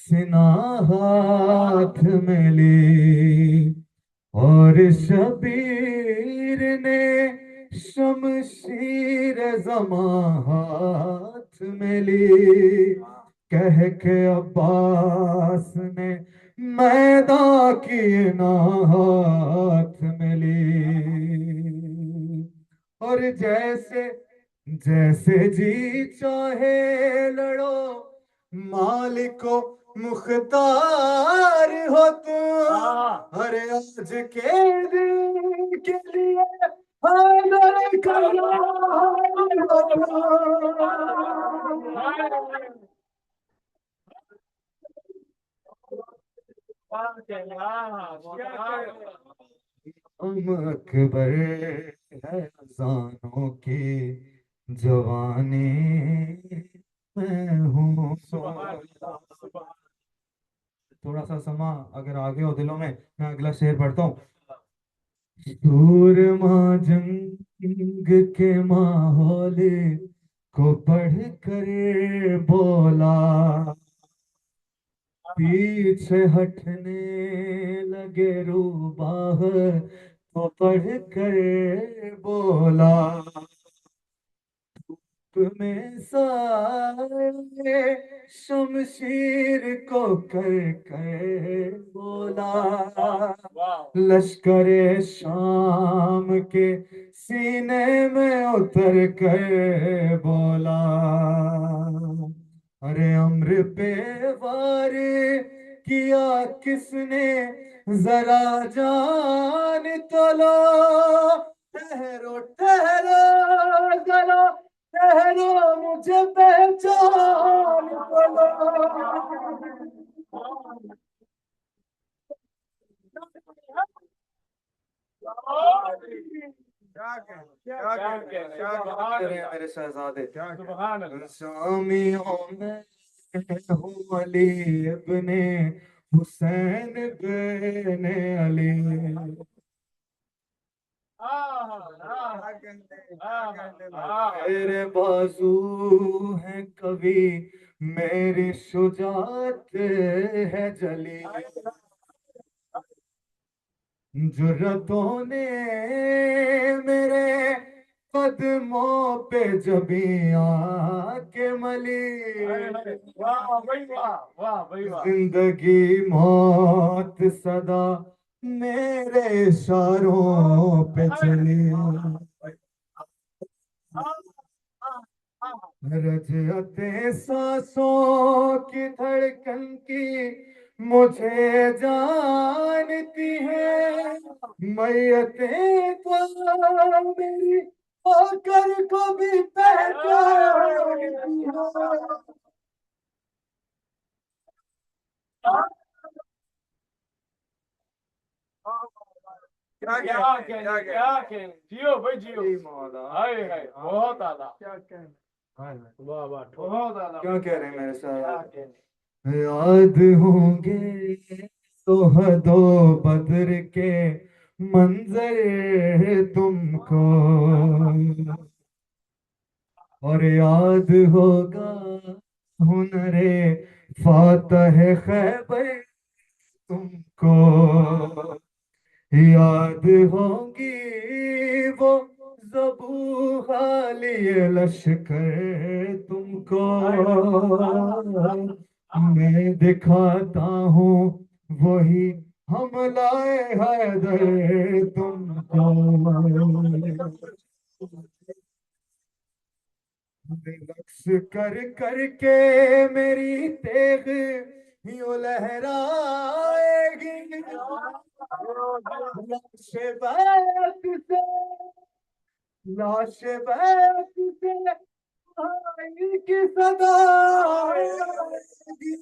سنا ہاتھ میں لی اور شبیر نے شمشیر زماں ہاتھ میں لی کہہ کے عباس نے میدان کی نا ہاتھ میں لی اور جیسے جیسے جی چاہے لڑو مالک و مختار ہو تم ہر آج کے دن کے لیے حاضر کرو اکبر ہے ازانوں کی جوانی میں ہوں تھوڑا سا سما اگر آگے ہو دلوں میں اگلا شعر پڑھتا ہوں سورما جنگ کے ماحول کو پڑھ کر بولا پیچھے ہٹنے لگے روباہ تو پڑھ کر بولا تمہیں سارے شمشیر کو کر بولا لشکر شام کے سینے میں اتر کر بولا ارے امر پہ وار کیا کس نے ذرا جان تو لو ٹھہرو ٹھہرو ذرا ٹھہرو مجھے پہچان تو لو میرے شہزادے شامیوں میں ہوں علی ابن حسین بن علی میرے بازو ہیں کبھی میری شجاعت ہے جلی جرتوں نے میرے قدموں پہ جبھی آ کے ملی زندگی موت صدا میرے اشاروں پہ چلی رجعت سانسوں کی دھڑکن کی مجھے جانتی ہے میتیں تو میری آ کر کو بھی پہچانتی ہے جیو بھائی جیو بہت آلہ کیا کہہ رہے ہیں میرے ساتھ یاد ہوں گے شہد و بدر کے منظر تم کو اور یاد ہوگا ہنر فاتح خیبر تم کو یاد ہوں گی وہ ذبح علی لشکر تم کو میں دکھاتا ہوں وہی حملہ حیدر تم کو رقص کر کر کے میری تیغ یوں لہرائے گی لاش بیت سے لاش بیت سے آئی کی صدا آئے گی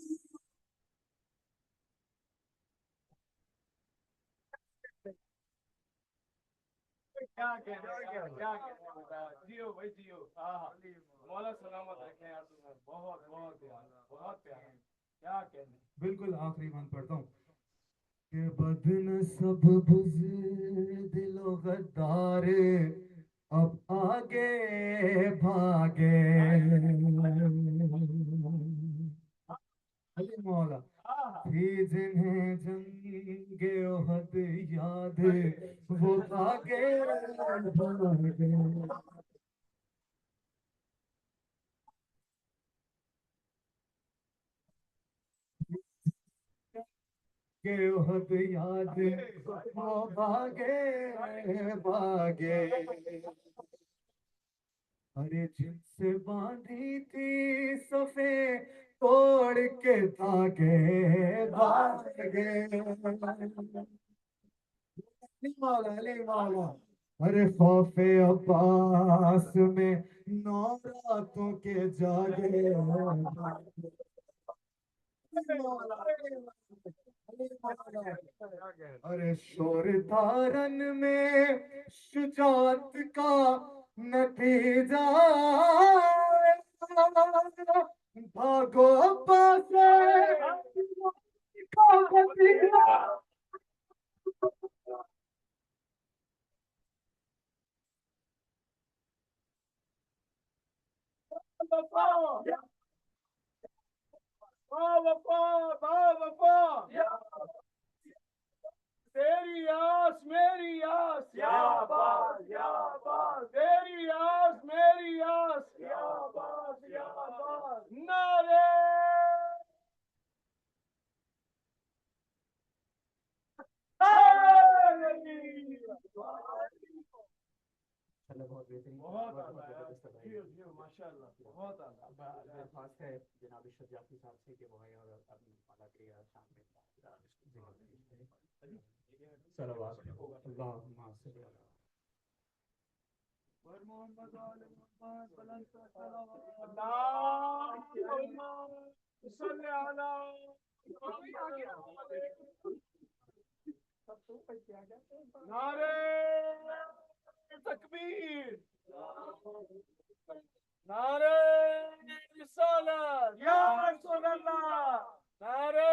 کیا کہنا کیا کہنا جیو بھائی جیو ہاں مولا سلامت رکھے یار تمہیں بہت بہت پیارا بہت پیارا کیا کہنا بالکل آخری بند پڑھتا ہوں کہ بدن سب بزدل و غدار اب آگے بھاگے علی مولا تھی جنہیں جنگ احد یاد وہ آگے بھاگے کہ احد یاد وہ بھاگے بھاگے ارے جن سے باندھی تھی صفے توڑ کے دھاگے بھاگے علی مولا علی مولا ارے خوف عباس میں نو راتوں کے جاگے ارے شور دھارن میں شجاعت کا نتیجہ بھاگو عباس کا نتیجہ تیری آس میری آس یا باز یا باز تیری آس میری آس یا باز نعرے بہت بہترین بہت ماشاء اللہ بہت درخواست ہے جناب اشرف جعفری صاحب سے کہ وہ آئے اور اپنی مالا کے شام میں صلوات اللہم صلی علی محمد وعلى محمد بلند اللهم صل على نعرے تکبیر نعرے رسالت یا رسول اللہ نعرے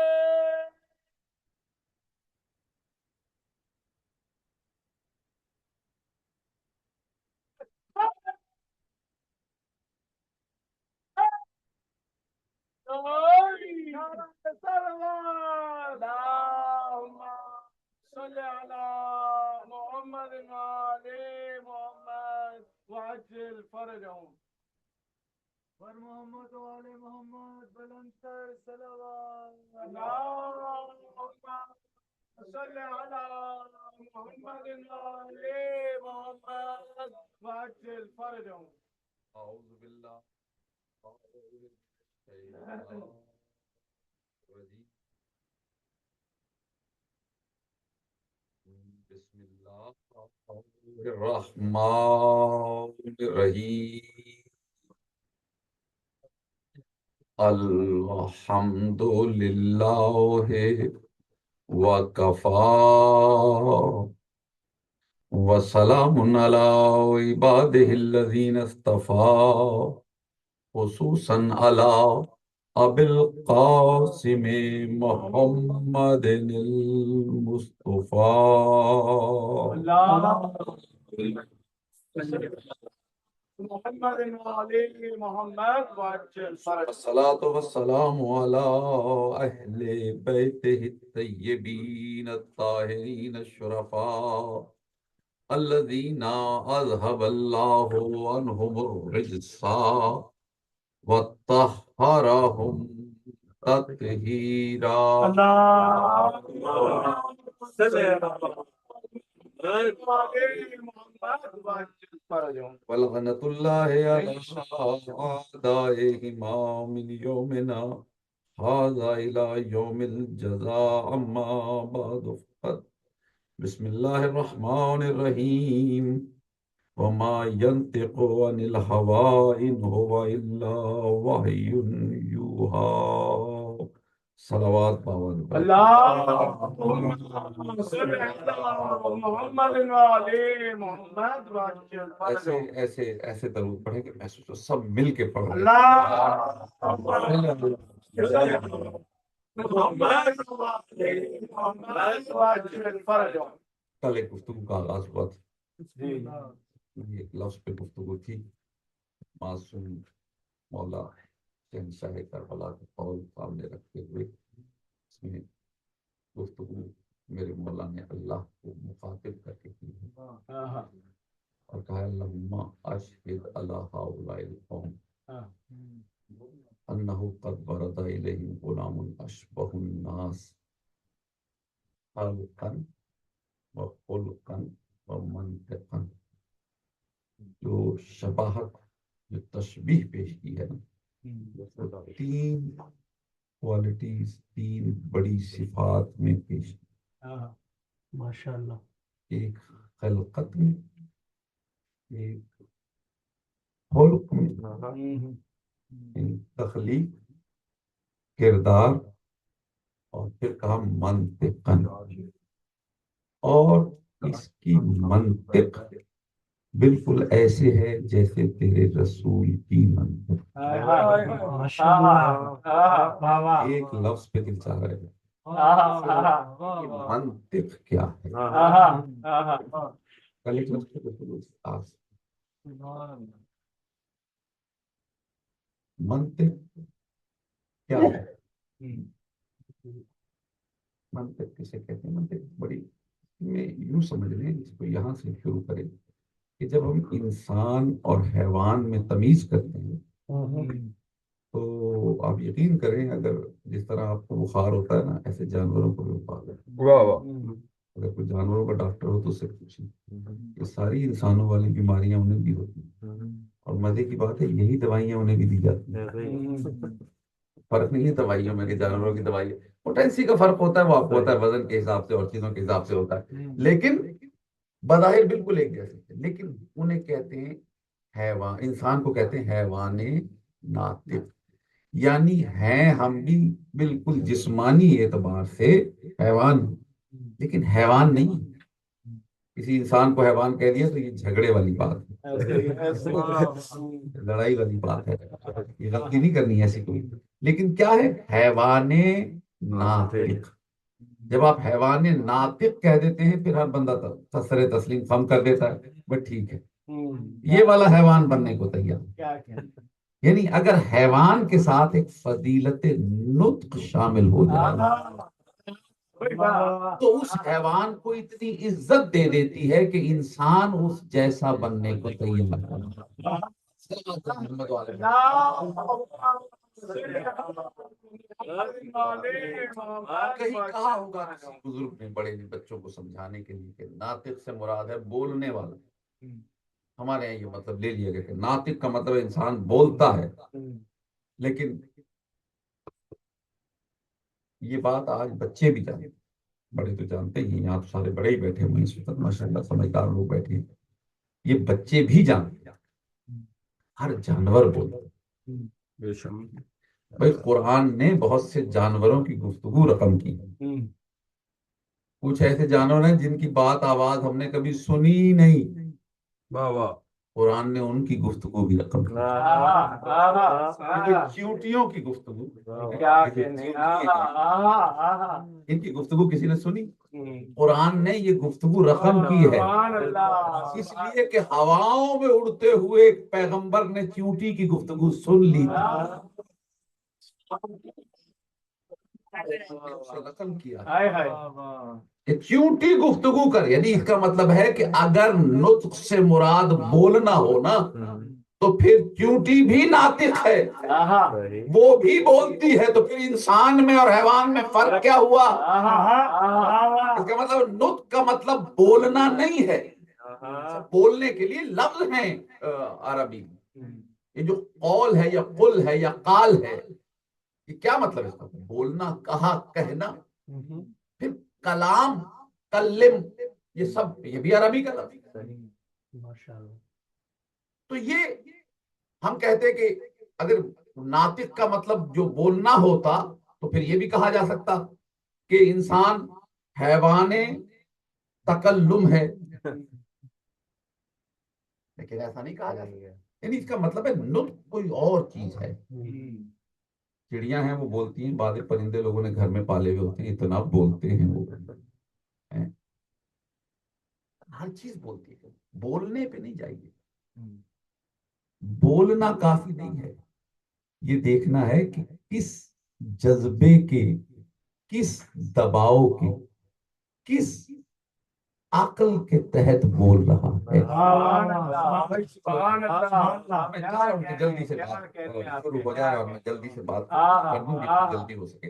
اللهم صل على محمد وعلى محمد وعجل فرجهم محمد وعلى محمد بلندتر صلوات اللهم صل على محمد وعلى محمد وعجل فرجهم أعوذ بالله بسم الله الرحمن الرحيم الحمد لله وكفى وسلام على عباده الذين اصطفى خصوصا على أبي القاسم محمد المصطفى محمد وعلى محمد وعجل فرجهم الصلاة والسلام على أهل بيته الطيبين الطاهرين الشرفاء الذين أذهب الله عنهم الرجس وطهرهم تطهيرا اللهم صل على محمد وعجل فرجهم. ولعنة الله على أعدائهما من يومنا هذا إلى يوم الجزاء أما بعد فقد بسم الله الرحمن الرحيم وما ينطق عن الهوى إن هو إلا وحي يوحى صلوات پابند پر اللهم صل على محمد وعلى محمد وعجل ایسے فرجهم. ایسے ایسے درود پڑھیں کہ محسوس ہو سب مل کے پڑھ رہے ہیں. محمد وعلى محمد وعجل فرجهم. کل ایک گفتگو کا آغاز ہوا تھا. ایک لفظ پہ گفتگو تھی. معصوم مولا شہنشاہ کربلا کا قول سامنے رکھتے ہوئے اس میں گفتگو میرے مولا نے اللہ کو مخاطب کر کے کی ہے اور کہا اللہم اشہد علی ہؤلاء القوم انہ قد برد الیہم غلام اشبہ الناس خلقا وخلقا ومنطقا. جو شباہت جو تشبیہ پیش کی ہے نا، تین کوالٹیز، تین بڑی صفات میں پیش کی. ماشاءاللہ. ایک خلقت میں، ایک خلق میں، تخلیق، کردار، اور پھر کہا منطقاً. اور اس کی منطق بالکل ایسے ہے جیسے تیرے رسول کی منطق. ایک لفظ پہ دل چاہ رہے ہیں منطق کیا ہے. کل ایک لفظ پہ منطق کیا ہے. منطق کسے کہتے ہیں؟ منطق بڑی میں یوں سمجھ لیں، اس کو یہاں سے شروع کریں کہ جب ہم انسان اور حیوان میں تمیز کرتے ہیں تو آپ یقین کریں اگر جس طرح آپ کو بخار ہوتا ہے نا، ایسے جانوروں کو بھی بخار ہے. اگر کوئی جانوروں کا ڈاکٹر ہو تو اس سے پوچھیں. یہ ساری انسانوں والی بیماریاں انہیں بھی ہوتی ہیں، اور مزے کی بات ہے یہی دوائیاں انہیں بھی دی جاتی ہیں. فرق نہیں ہے دوائیوں میں کہ جانوروں کی دوائی پوٹینسی کا فرق ہوتا ہے، وہ آپ کو ہوتا ہے وزن کے حساب سے اور چیزوں کے حساب سے ہوتا ہے، لیکن بظاہر بالکل ایک جیسے. لیکن انہیں کہتے ہیں حیوان، انسان کو کہتے ہیں حیوان ناطق. یعنی ہیں ہم بھی بالکل جسمانی اعتبار سے حیوان، لیکن حیوان نہیں. کسی انسان کو حیوان کہہ دیا تو یہ جھگڑے والی بات ہے، لڑائی والی بات ہے، یہ غلطی نہیں کرنی ایسی کوئی. لیکن کیا ہے حیوان ناطق. جب آپ حیوان ناطق کہہ دیتے ہیں پھر ہر بندہ تسر تسلیم خم کر دیتا ہے، بس ٹھیک ہے یہ والا حیوان بننے کو تیار. یعنی اگر حیوان کے ساتھ ایک فضیلت نطق شامل ہو جائے تو اس حیوان کو اتنی عزت دے دیتی ہے کہ انسان اس جیسا بننے کو تیار ہے. کہیں کہا ہوگا کسی بزرگ نے بڑے نے بچوں کو سمجھانے کے لیے کہ ناطق سے مراد ہے بولنے والا. ہمارے یہاں یہ مطلب لے لیا گیا کہ ناطق کا مطلب انسان بولتا ہے، لیکن یہ بات آج بچے بھی جانتے ہیں، بڑے تو جانتے ہی ہیں. یہاں تو سارے بڑے ہی بیٹھے ہوئے ہیں اس وقت ماشاءاللہ، سمجھدار لوگ بیٹھے ہیں. یہ بچے بھی جانتے ہیں، ہر جانور بولتا ہے. بھائی قرآن نے بہت سے جانوروں کی گفتگو رقم کی. کچھ ایسے جانور ہیں جن کی بات آواز ہم نے کبھی سنی ہی نہیں، قرآن نے ان کی گفتگو بھی رقم کی. چیونٹیوں کی گفتگو، ان کی گفتگو کسی نے سنی؟ قرآن نے یہ گفتگو رقم کی ہے، اس لیے کہ ہواؤں میں اڑتے ہوئے ایک پیغمبر نے چیونٹی کی گفتگو سن لی تھی، رقم کیا کہ چیونٹی گفتگو کر. یعنی اس کا مطلب ہے کہ اگر نطق سے مراد بولنا ہو نا تو پھر چونٹی بھی ناطق ہے، وہ بھی بولتی ہے، تو پھر انسان میں اور حیوان میں فرق کیا ہوا؟ اس کا مطلب نطق کا مطلب بولنا نہیں ہے، بولنے کے لیے لفظ ہیں عربی میں۔ یہ جو قول ہے یا قل ہے یا قال ہے، یہ کیا مطلب ہے اس کا؟ بولنا، کہا، کہنا۔ پھر کلام، کلم، یہ سب یہ بھی عربی کا لفظ ہے۔ تو یہ ہم کہتے کہ اگر ناطق کا مطلب جو بولنا ہوتا تو پھر یہ بھی کہا جا سکتا کہ انسان حیوان تکلم ہے، لیکن ایسا نہیں کہا جا سکتا۔ یعنی اس کا مطلب ہے نطق کوئی اور چیز ہے۔ چڑیاں ہیں وہ بولتی ہیں، بعض پرندے لوگوں نے گھر میں پالے ہوئے ہوتے ہیں، اتنا بولتے ہیں وہ، ہر چیز بولتی ہے، بولنے پہ نہیں جائیے۔ بولنا کافی نہیں ہے، یہ دیکھنا ہے کہ کس جذبے کے، کس دباؤ کے، کس عقل کے تحت بول رہا ہے۔ جلدی سے بات شروع ہو جائے اور میں جلدی سے بات کر دوں جتنی جلدی ہو سکے۔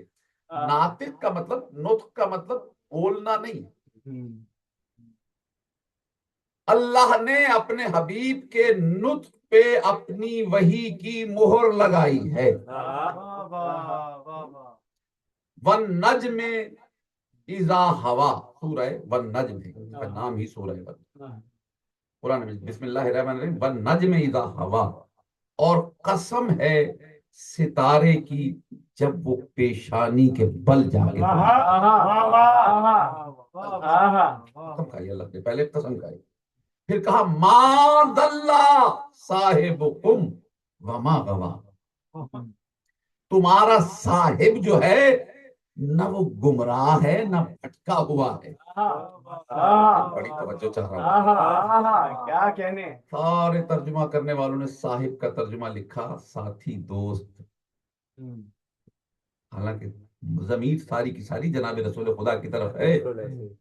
ناطق کا مطلب، نطق کا مطلب بولنا نہیں۔ اللہ نے اپنے حبیب کے نطق پہ اپنی وحی کی مہر لگائی ہے۔ والنجم اذا ہوا، سورہ والنجم ہے، اس کا نام ہی سورہ ہے قرآن میں۔ بسم اللہ الرحمن الرحیم، والنجم اذا ہوا، اور قسم ہے ستارے کی جب وہ پیشانی کے بل جا کے قسم کھائی اللہ نے، پہلے قسم کھائی، پھر کہا ما ضل صاحبکم وما غوا، تمہارا صاحب جو ہے نہ وہ گمراہ ہے نہ بھٹکا ہوا ہے۔ بڑی توجہ چاہ رہا ہوں، کیا کہنے۔ سارے ترجمہ کرنے والوں نے صاحب کا ترجمہ لکھا ساتھی، دوست، حالانکہ ضمیر ساری کی ساری جناب رسول خدا کی طرف ہے،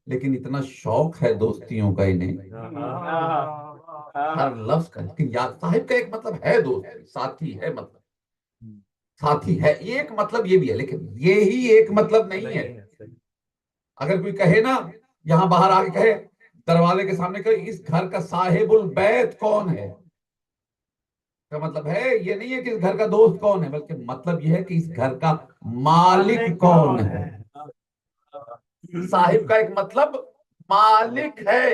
لیکن اتنا شوق ہے دوستیوں کا انہیں ہر لفظ کا۔ لیکن یاد صاحب کا ایک مطلب ہے دوست، ساتھی ہے، مطلب ساتھی ہے، ایک مطلب یہ بھی ہے، لیکن یہی ایک مطلب نہیں ہے۔ اگر کوئی کہے نا، یہاں باہر آ کے کہے دروازے کے سامنے کہ اس گھر کا صاحب البیت کون ہے، کا مطلب ہے یہ نہیں ہے کہ اس گھر کا دوست کون ہے، بلکہ مطلب یہ ہے کہ اس گھر کا مالک کون ہے۔ صاحب کا ایک مطلب مالک ہے۔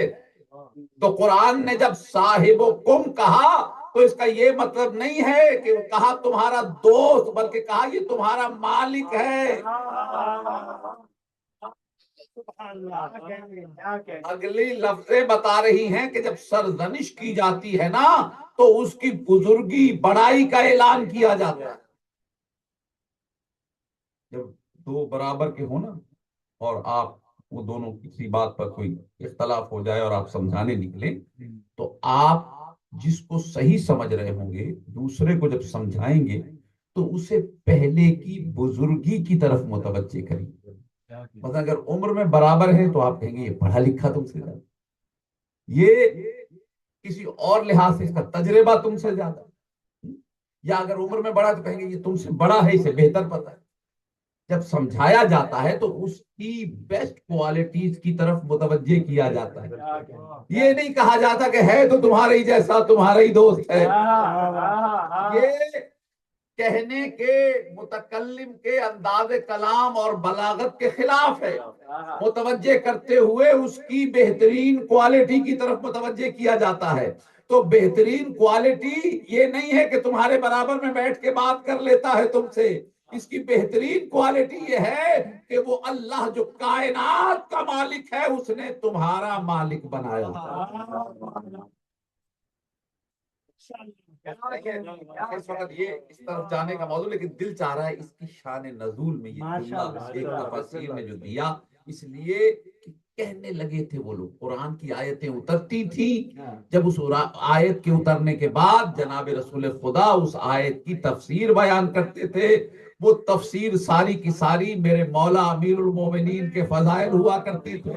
تو قرآن نے جب صاحبکم کہا تو اس کا یہ مطلب نہیں ہے کہ وہ کہا تمہارا دوست، بلکہ کہا یہ تمہارا مالک ہے۔ اگلی لفظیں بتا رہی ہیں کہ جب سرزنش کی جاتی ہے نا تو اس کی بزرگی، بڑائی کا اعلان کیا جاتا ہے۔ جب دو برابر کے ہو نا اور آپ وہ دونوں کسی بات پر کوئی اختلاف ہو جائے اور آپ سمجھانے نکلیں، تو آپ جس کو صحیح سمجھ رہے ہوں گے دوسرے کو جب سمجھائیں گے تو اسے پہلے کی بزرگی کی طرف متوجہ کریں گے۔ مثلا اگر عمر میں برابر ہیں تو آپ کہیں گے یہ پڑھا لکھا تم سے زیادہ، یہ کسی اور لحاظ سے اس کا تجربہ تم سے زیادہ، یا اگر عمر میں بڑا تو کہیں گے یہ تم سے بڑا ہے، اسے بہتر پتہ ہے۔ جب سمجھایا جاتا ہے تو اس کی بیسٹ کوالٹیز کی طرف متوجہ کیا جاتا ہے، یہ نہیں کہا جاتا کہ ہے تو تمہارے ہی جیسا، تمہارا ہی دوست ہے۔ یہ کہنے کے، متکلم کے انداز کلام اور بلاغت کے خلاف ہے۔ متوجہ کرتے ہوئے اس کی بہترین کوالٹی کی طرف متوجہ کیا جاتا ہے۔ تو بہترین کوالٹی یہ نہیں ہے کہ تمہارے برابر میں بیٹھ کے بات کر لیتا ہے تم سے، اس کی بہترین کوالٹی یہ ہے کہ وہ اللہ جو کائنات کا مالک ہے اس نے تمہارا مالک بنایا۔ اس وقت یہ اس طرف جانے کا موضوع، لیکن دل چاہ رہا ہے اس کی شان نزول میں یہ جملہ ایک تفسیر نے جو دیا، اس لیے کہ کہنے لگے تھے وہ لوگ، قرآن کی آیتیں اترتی تھیں، جب اس آیت کے اترنے کے بعد جناب رسول خدا اس آیت کی تفسیر بیان کرتے تھے، وہ تفسیر ساری کی ساری میرے مولا امیر المومنین کے فضائل ہوا کرتی تھے۔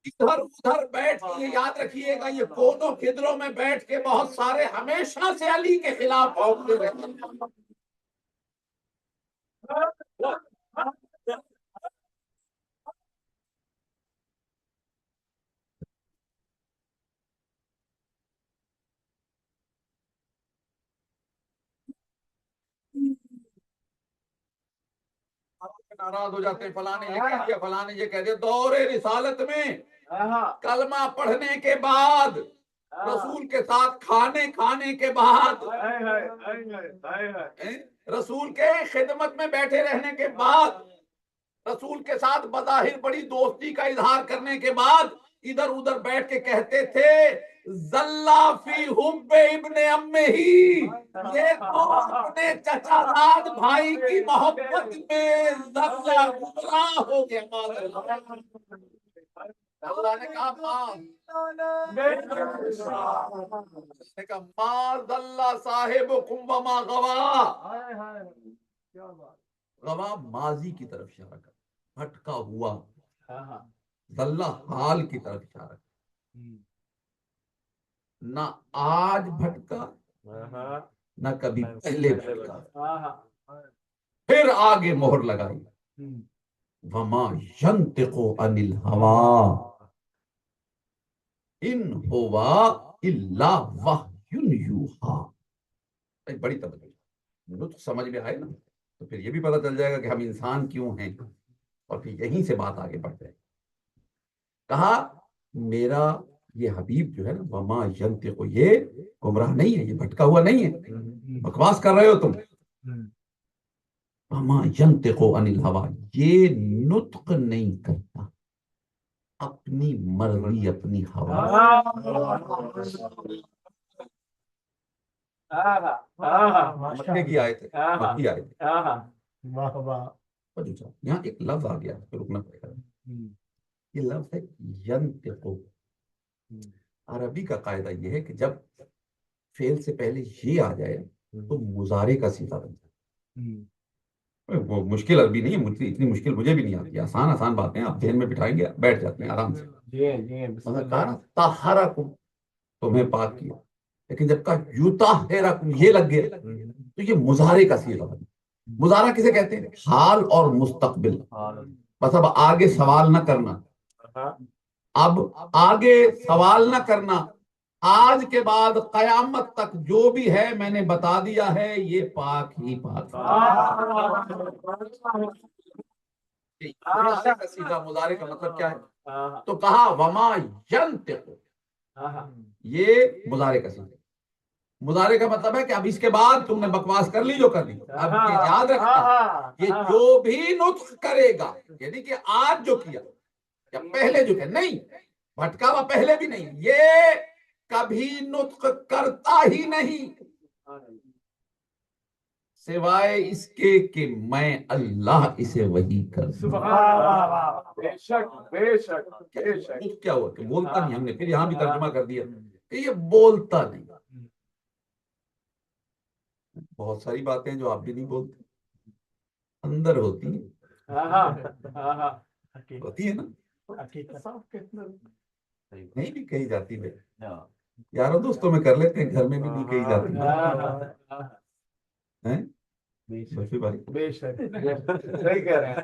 ادھر ادھر بیٹھ کے یہ یاد رکھیے گا، یہ کونوں کدروں میں بیٹھ کے بہت سارے ہمیشہ سے علی کے خلاف بولتے رہتے ہیں۔ ناراض ہو جاتے ہیں، فلاں نے یہ کہہ دیا، فلاں نے یہ کہہ دیا۔ دور رسالت میں کلمہ پڑھنے کے بعد، رسول کے ساتھ کھانے کے بعد، رسول کے خدمت میں بیٹھے رہنے کے بعد، رسول کے ساتھ بظاہر بڑی دوستی کا اظہار کرنے کے بعد، ادھر ادھر بیٹھ کے کہتے تھے زلہ فی حب ابن امہ ہی، یہ تو اپنے چچا زاد بھائی کی محبت میں زلہ گمراہ ہو گیا۔ اللہ نے کہا ما ضل صاحبکم وما غوا، غوا ماضی کی طرف اشارہ کر، بھٹکا ہوا، ضل حال کی طرف اشارہ کر، نہ آج بھٹکا نہ کبھی پہلے بھٹکا۔ پھر آگے مہر لگائی، وما ينطق عن الهوى ان هو الا وحی یوحی۔ ایک بڑی توجہ، لطف سمجھ میں آئے نا تو پھر یہ بھی پتہ چل جائے گا کہ ہم انسان کیوں ہیں، اور پھر یہیں سے بات آگے بڑھ جائے۔ کہا میرا یہ حبیب جو ہے نا، وما ینطق، یہ گمراہ نہیں ہے، یہ بھٹکا ہوا نہیں ہے، بکواس کر رہے ہو تم۔ وما ینطق عن الهوى، یہ نطق نہیں کرتا اپنی مرضی، اپنی ہوا۔ مکے کی آیت ہے، مکی آیت ہے۔ یہاں ایک لفظ آ گیا، پھر رکنا پڑے گا۔ یہ لفظ ہے ینطق۔ عربی کا قاعدہ یہ ہے کہ جب فعل سے پہلے یہ آ جائے تو مضارع کا صیغہ بن جائے۔ وہ مشکل عربی نہیں ہے، اتنی مشکل مجھے بھی نہیں آتی، آسان آسان باتیں آپ ذہن میں بٹھائیں گے بیٹھ جاتے ہیں آرام سے۔ کہا نا طہرکم، تمہیں پاک کیا، لیکن جب کہا یطہرکم یہ لگ گیا تو یہ مضارع کا صیغہ بن گیا۔ مضارع کسے کہتے ہیں؟ حال اور مستقبل۔ بس اب آگے سوال نہ کرنا، اب آگے سوال نہ کرنا، آج کے بعد قیامت تک جو بھی ہے میں نے بتا دیا ہے، یہ پاک ہی پاک ہے۔ مضارع کا مطلب کیا ہے؟ تو کہا وما ینطق، یہ مضارع کا صیغہ۔ مضارع کا مطلب ہے کہ اب اس کے بعد تم نے بکواس کر لی جو کر لی، اب یہ یاد رکھنا یہ جو بھی نطق کرے گا، یعنی کہ آج جو کیا یا پہلے جو کیا، نہیں بھٹکا ہوا پہلے بھی نہیں، یہ کبھی نطق کرتا ہی نہیں سوائے اس کے کہ میں اللہ اسے وحی کر دوں۔ بے شک بے شک بے شک۔ کیا ہوا کہ بولتا نہیں، ہم نے پھر یہاں بھی ترجمہ کر دیا کہ یہ بولتا نہیں۔ بہت ساری باتیں جو آپ بھی نہیں بولتے، اندر ہوتی ہیں، ہوتی ہے نا، نہیں بھی کہی جاتی ہے، یاروں دوستوں میں کر لیتے ہیں، گھر میں بھی نہیں کہی جاتی ہیں۔ شفیع بھائی بے شک صحیح کہہ رہے ہیں۔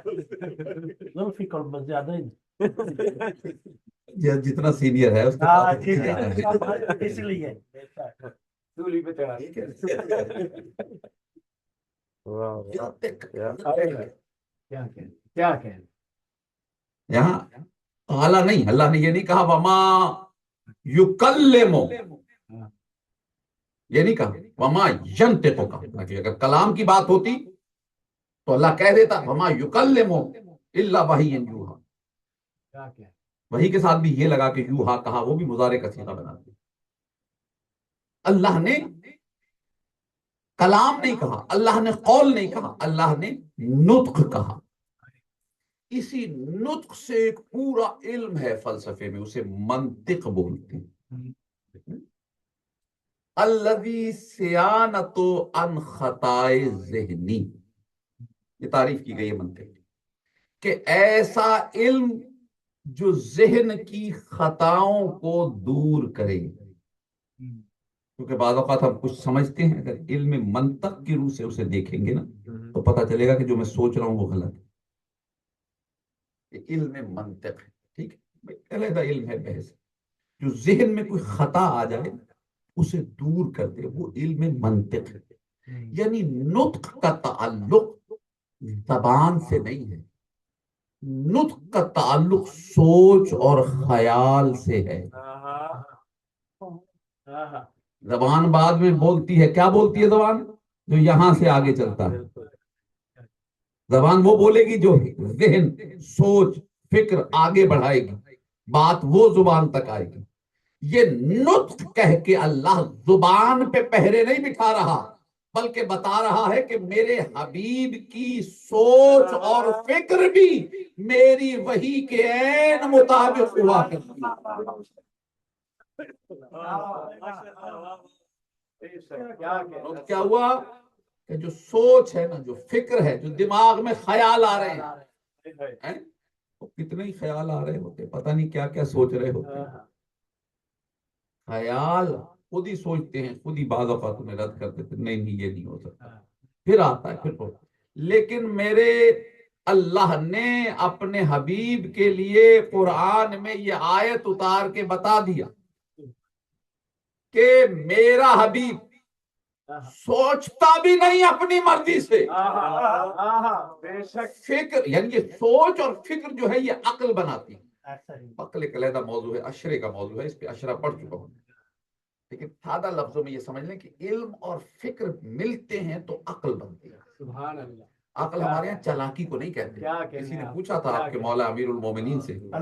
جتنا سینئر ہے اس کے پاس اس لیے سولی پہ چڑھا کیا کہ یہاں اعلیٰ نہیں، اللہ نے یہ نہیں کہا وما یکلمو، یہ نہیں کہا وما ینطق کہا، اگر کلام کی بات ہوتی تو اللہ کہہ دیتا وما یکلمو الا وحی یوحی، وحی کے ساتھ بھی یہ لگا کہ یوحا کہا، وہ بھی مضارع کا صیغہ بنا دیا۔ اللہ نے کلام نہیں کہا، اللہ نے قول نہیں کہا، اللہ نے نطق کہا۔ اسی نطق سے ایک پورا علم ہے فلسفے میں، اسے منطق بولتے ہیں۔ الذی صیانت عن خطائے ذہنی، یہ تعریف کی گئی ہے منطق کہ ایسا علم جو ذہن کی خطاؤں کو دور کرے. کیونکہ بعض اوقات ہم کچھ سمجھتے ہیں، اگر علم منطق کی روح سے اسے دیکھیں گے نا تو پتہ چلے گا کہ جو میں سوچ رہا ہوں وہ غلط ہے. یہ علم منطق ہے، ٹھیک ہے، علیحدہ علم ہے بحث. جو ذہن میں کوئی خطا آ جائے اسے دور کر دے، وہ علم منطق ہے. یعنی نطق کا تعلق زبان سے نہیں ہے، نطق کا تعلق سوچ اور خیال سے ہے. زبان بعد میں بولتی ہے، کیا بولتی ہے زبان؟ جو یہاں سے آگے چلتا ہے. زبان وہ بولے گی جو ذہن، سوچ، فکر آگے بڑھائے گی، بات وہ زبان تک آئے گی. یہ نطق کہہ کے اللہ زبان پہ پہرے نہیں بٹھا رہا، بلکہ بتا رہا ہے کہ میرے حبیب کی سوچ اور فکر بھی میری وحی کے عین مطابق ہوا کرتی ہے. کیا ہوا کہ جو سوچ ہے نا، جو فکر ہے، جو دماغ میں خیال آ رہے ہیں، وہ کتنے ہی خیال آ رہے ہوتے، پتہ نہیں کیا کیا سوچ رہے ہوتے. خیال خود ہی سوچتے ہیں، خود ہی بعض اوقات انہیں رد کر دیتے، نہیں یہ نہیں ہو سکتا، پھر آتا ہے پھر. لیکن میرے اللہ نے اپنے حبیب کے لیے قرآن میں یہ آیت اتار کے بتا دیا کہ میرا حبیب سوچتا بھی نہیں اپنی مرضی سے. فکر یعنی یہ سوچ اور فکر جو ہے یہ عقل بناتی ہے. عقل ایک علیحدہ موضوع ہے، اشرے کا موضوع ہے، اس پہ اشرہ پڑھ چکا ہوں. لیکن سادہ لفظوں میں یہ سمجھ لیں کہ علم اور فکر ملتے ہیں تو عقل بنتی ہے. سبحان اللہ. عقل ہمارے یہاں چلاکی کو نہیں کہتے. کسی نے پوچھا تھا آپ کے مولا امیر المومنین سے، معاویہ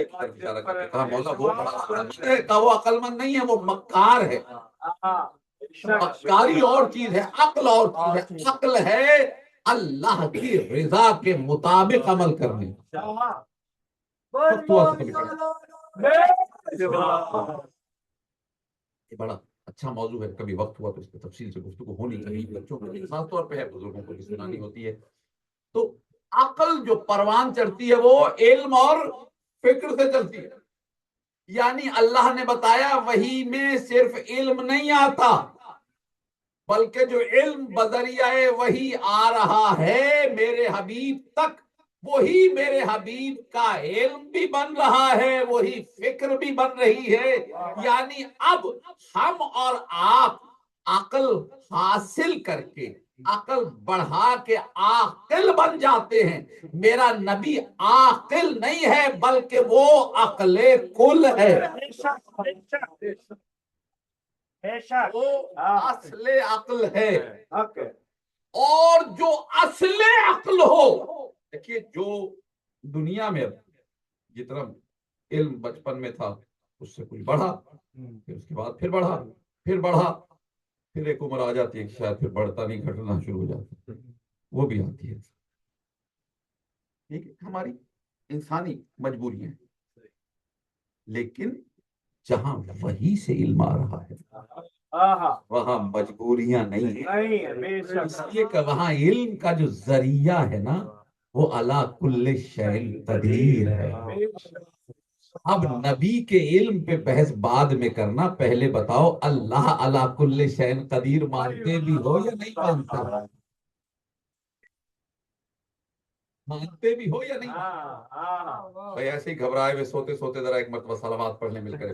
کی طرف اشارہ کر کے کہا مولا وہ بڑا عقل مند ہے. کہا وہ عقل مند نہیں ہے، وہ مکار ہے. مکاری اور چیز ہے، عقل اور چیز ہے. عقل ہے اللہ کی رضا کے مطابق عمل کرنے. یہ بڑا اچھا موضوع ہے، کبھی وقت ہوا تو اس پہ تفصیل سے گفتگو ہونی چاہیے. بچوں کے لیے خاص طور پہ ہے، بزرگوں کو بھی سنانی ہوتی ہے. تو عقل جو پروان چڑھتی ہے وہ علم اور فکر سے چلتی ہے. یعنی اللہ نے بتایا وحی میں صرف علم نہیں آتا، بلکہ جو علم بذریعہ وحی آ رہا ہے میرے حبیب تک، وہی میرے حبیب کا علم بھی بن رہا ہے، وہی فکر بھی بن رہی ہے. یعنی اب ہم اور آپ عقل حاصل کر کے، عقل بڑھا کے عاقل بن جاتے ہیں. میرا نبی عاقل نہیں ہے بلکہ وہ عقل کل ہے. وہ اصل عقل ہے. اور جو اصل عقل ہو، دیکھیے جو دنیا میں اب جتنا علم بچپن میں تھا اس سے کچھ بڑھا، پھر اس کے بعد پھر بڑھا، پھر بڑھا، پھر ایک عمر آ جاتی ہے کہ شاید پھر بڑھتا نہیں، گھٹنا شروع ہو جاتا ہے، وہ بھی آتی ہے. ٹھیک ہے، ہماری انسانی مجبوریاں ہیں. لیکن جہاں وحی سے علم آ رہا ہے وہاں مجبوریاں نہیں ہیں. اس لیے کہ وہاں علم کا جو ذریعہ ہے نا وہ علی کل شیء قدیر ہے. اب نبی کے علم پہ بحث بعد میں کرنا، پہلے بتاؤ اللہ علی کل شیء قدیر مانتے بھی ہو یا نہیں مانتے؟ مانتے بھی ہو یا نہیں؟ بھائی ایسے ہی گھبرائے ہوئے سوتے سوتے ذرا ایک مرتبہ صلوات پڑھ لیں مل کر.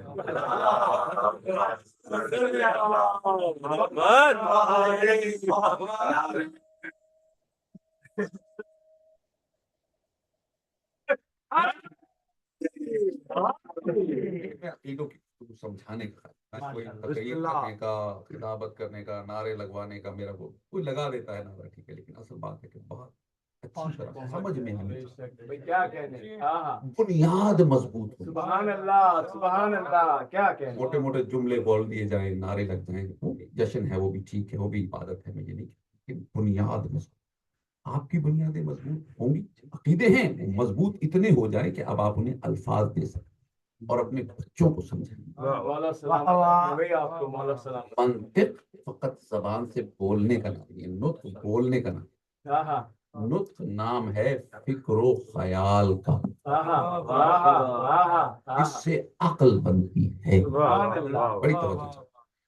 عقیدوں کی سمجھانے کا، کوئی تقریر کرنے کا، خطابت کرنے کا، نعرے لگوانے کا، میرا کوئی لگا دیتا ہے نعرہ، ٹھیک ہے، لیکن اصل بات ہے کہ بہت اچھی طرح سمجھ میں آنی، کیا کہنے، بنیاد مضبوط ہو. سبحان اللہ، سبحان اللہ. کیا کہنے، موٹے موٹے جملے بول دیے جائیں، نعرے لگ جائیں، وہ بھی جشن ہے، وہ بھی ٹھیک ہے، وہ بھی عبادت ہے، میں یہ نہیں کہ بنیاد مضبوط. آپ کی بنیادیں مضبوط ہوں گی، عقیدے ہیں وہ مضبوط اتنے ہو جائے کہ اب آپ انہیں الفاظ دے سکیں اور اپنے بچوں کو سمجھیں. منطق فقط زبان سے بولنے کا نام نہیں ہے، نطق بولنے کا نام. نطق نام ہے فکر و خیال کا، اس سے عقل بنتی ہے۔ بڑی توجہ سے۔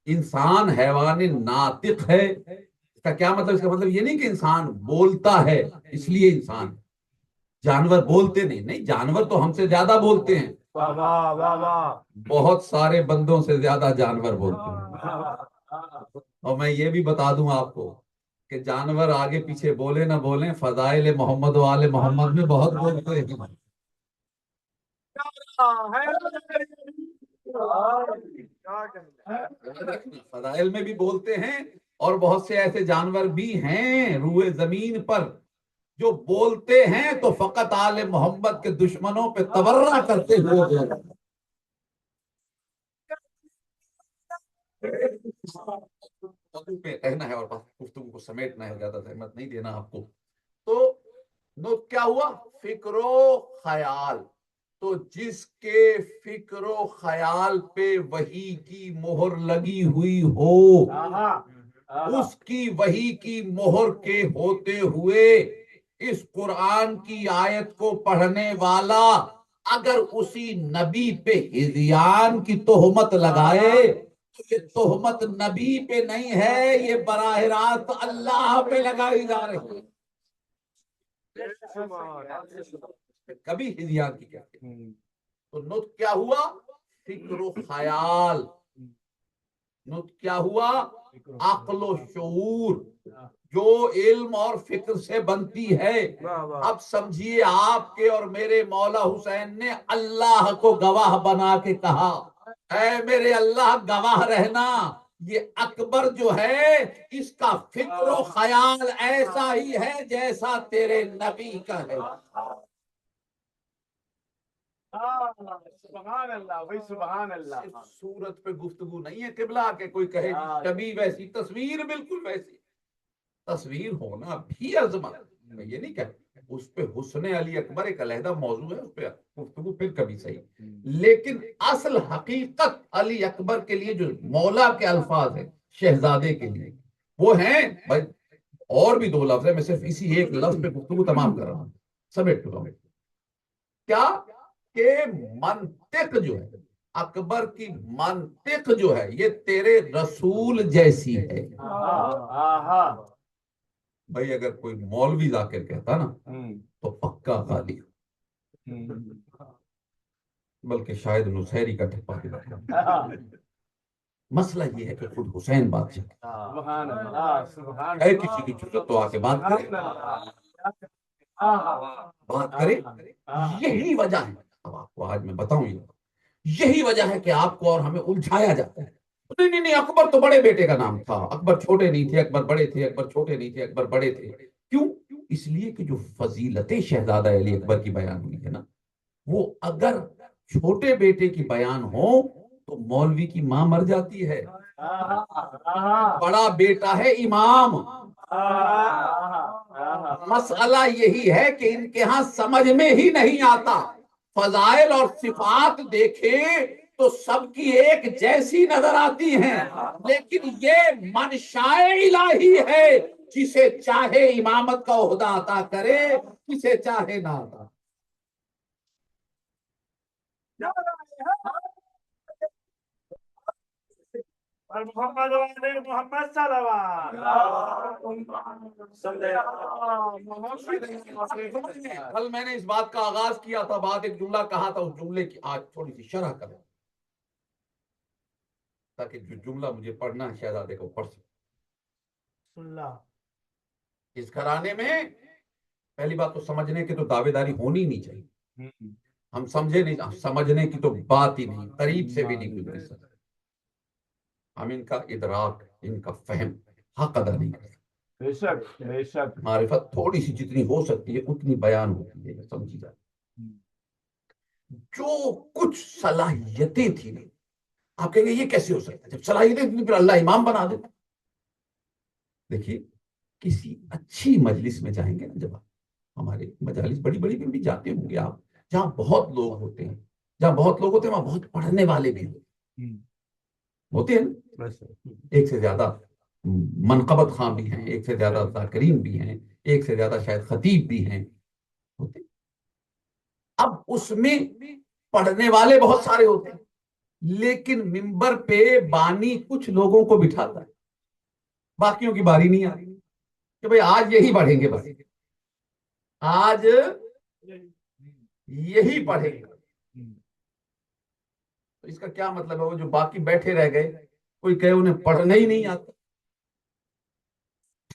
انسان حیوان ناطق ہے، اس کا کیا مطلب؟ اس کا مطلب یہ نہیں کہ انسان بولتا ہے اس لیے انسان، جانور بولتے نہیں، جانور تو ہم سے زیادہ بولتے ہیں، بہت سارے بندوں سے زیادہ جانور بولتے ہیں۔ اور میں یہ بھی بتا دوں آپ کو کہ جانور آگے پیچھے بولے نہ بولیں، فضائل محمد و آل محمد میں بہت بولتے ہیں۔ فضائل میں بھی بولتے ہیں، اور بہت سے ایسے جانور بھی ہیں روئے زمین پر جو بولتے ہیں تو فقط آل محمد کے دشمنوں پہ تبرہ کرتے ہوئے بولتے ہیں۔ پہ کہنا ہے اور گفتگو کو سمیٹنا ہے، زیادہ زحمت نہیں دینا آپ کو۔ تو کیا ہوا؟ فکر و خیال۔ تو جس کے فکر و خیال پہ وحی کی مہر لگی ہوئی ہو، اس کی وحی کی مہر کے ہوتے ہوئے اس قرآن کی آیت کو پڑھنے والا اگر اسی نبی پہ ہذیان کی تہمت لگائے تو یہ تہمت نبی پہ نہیں ہے، یہ براہ راست اللہ پہ لگائی جا رہی ہے۔ کبھی ہذیان کی کہتے ہیں۔ تو نطق کیا ہوا؟ فکر و خیال۔ نطق کیا ہوا؟ عقل و شعور، جو علم اور فکر سے بنتی ہے۔ اب سمجھیے، آپ کے اور میرے مولا حسین نے اللہ کو گواہ بنا کے کہا، اے میرے اللہ گواہ رہنا، یہ اکبر جو ہے اس کا فکر و خیال ایسا ہی ہے جیسا تیرے نبی کا ہے۔ سبحان اللہ بھائی، سبحان اللہ۔ صرف صورت پہ گفتگو نہیں ہے قبلہ کہ کوئی کہے شبیہ ویسی، تصویر بالکل ویسی۔ تصویر ہونا بھی عظمت، میں یہ نہیں کہتا، اس پہ حسن علی اکبر ایک علیحدہ موضوع ہے، اس پہ گفتگو پھر کبھی صحیح، لیکن اصل حقیقت علی اکبر کے لیے جو مولا کے الفاظ ہیں شہزادے کے لیے وہ ہیں بھائی، اور بھی دو لفظ ہیں، میں صرف اسی ایک لفظ پہ گفتگو تمام کر رہا ہوں، سمیٹ چکا ہوں۔ کیا کہ منطق جو ہے، اکبر کی منطق جو ہے یہ تیرے رسول جیسی ہے۔ بھائی اگر کوئی مولوی ذاکر کہتا نا تو پکا غالی، بلکہ شاید نصیری کا ٹھپا بھی لگتا۔ مسئلہ یہ ہے کہ خود حسین بادشاہ ہے، کسی کی جرت تو آ کے بات کرے۔ یہی وجہ ہے، اب آپ کو آج میں بتاؤں، یہی وجہ ہے کہ آپ کو اور ہمیں الجھایا جاتا ہے۔ نہیں، اکبر تو بڑے بیٹے کا نام تھا، اکبر چھوٹے نہیں تھے، اکبر بڑے تھے، اکبر چھوٹے نہیں تھے، اکبر بڑے تھے۔ کیوں؟ اس لیے کہ جو فضیلتیں شہزادہ علی اکبر کی بیان ہوئی ہے نا، وہ اگر چھوٹے بیٹے کی بیان ہو تو مولوی کی ماں مر جاتی ہے، بڑا بیٹا ہے امام۔ مسئلہ یہی ہے کہ ان کے ہاں سمجھ میں ہی نہیں آتا، فضائل اور صفات دیکھیں تو سب کی ایک جیسی نظر آتی ہیں، لیکن یہ منشاء الہی ہے، جسے چاہے امامت کا عہدہ عطا کرے، جسے چاہے نہ عطا۔ محمد محمد کل میں نے اس بات کا آغاز کیا تھا، بات ایک جملہ کہا تھا، اس جملے کی آج تھوڑی سی شرح کروں تاکہ جو جملہ مجھے پڑھنا ہے شہزادے کو پڑھ سکوں۔ اس گھرانے میں پہلی بات تو سمجھنے کی تو دعوے داری ہونی نہیں چاہیے، ہم سمجھے نہیں، سمجھنے کی تو بات ہی نہیں، قریب سے بھی نہیں گزر سکتے۔ ہم ان کا ادراک، ان کا فہم حق ادا نہیں کر سکتے۔ بے شک بے شک، معرفت تھوڑی سی جتنی ہو سکتی ہے اتنی بیان ہوتی ہے، سمجھی جاتی۔ جو کچھ صلاحیتیں تھیں نا، آپ کہیں گے یہ کیسے ہو سکتا ہے جب صلاحیتیں تھیں پھر اللہ امام بنا دیتا۔ دیکھیے کسی اچھی مجلس میں جائیں گے نا، جب آپ ہمارے مجالس بڑی بڑی میں بھی جاتے ہوں گے آپ، جہاں بہت لوگ ہوتے ہیں، وہاں بہت پڑھنے والے بھی ہوتے ہیں نا، ایک سے زیادہ منقبت خواں بھی ہیں، ایک سے زیادہ ذاکرین بھی ہیں، ایک سے زیادہ شاید خطیب بھی ہیں ہوتے۔ اب اس میں پڑھنے والے بہت سارے ہوتے ہیں، لیکن ممبر پہ بانی کچھ لوگوں کو بٹھاتا ہے، باقیوں کی باری نہیں آتی کہ بھئی آج یہی پڑھیں گے، بس آج یہی پڑھیں گے۔ تو اس کا کیا مطلب ہے؟ وہ جو باقی بیٹھے رہ گئے، کوئی کہے انہیں پڑھنا ہی نہیں آتا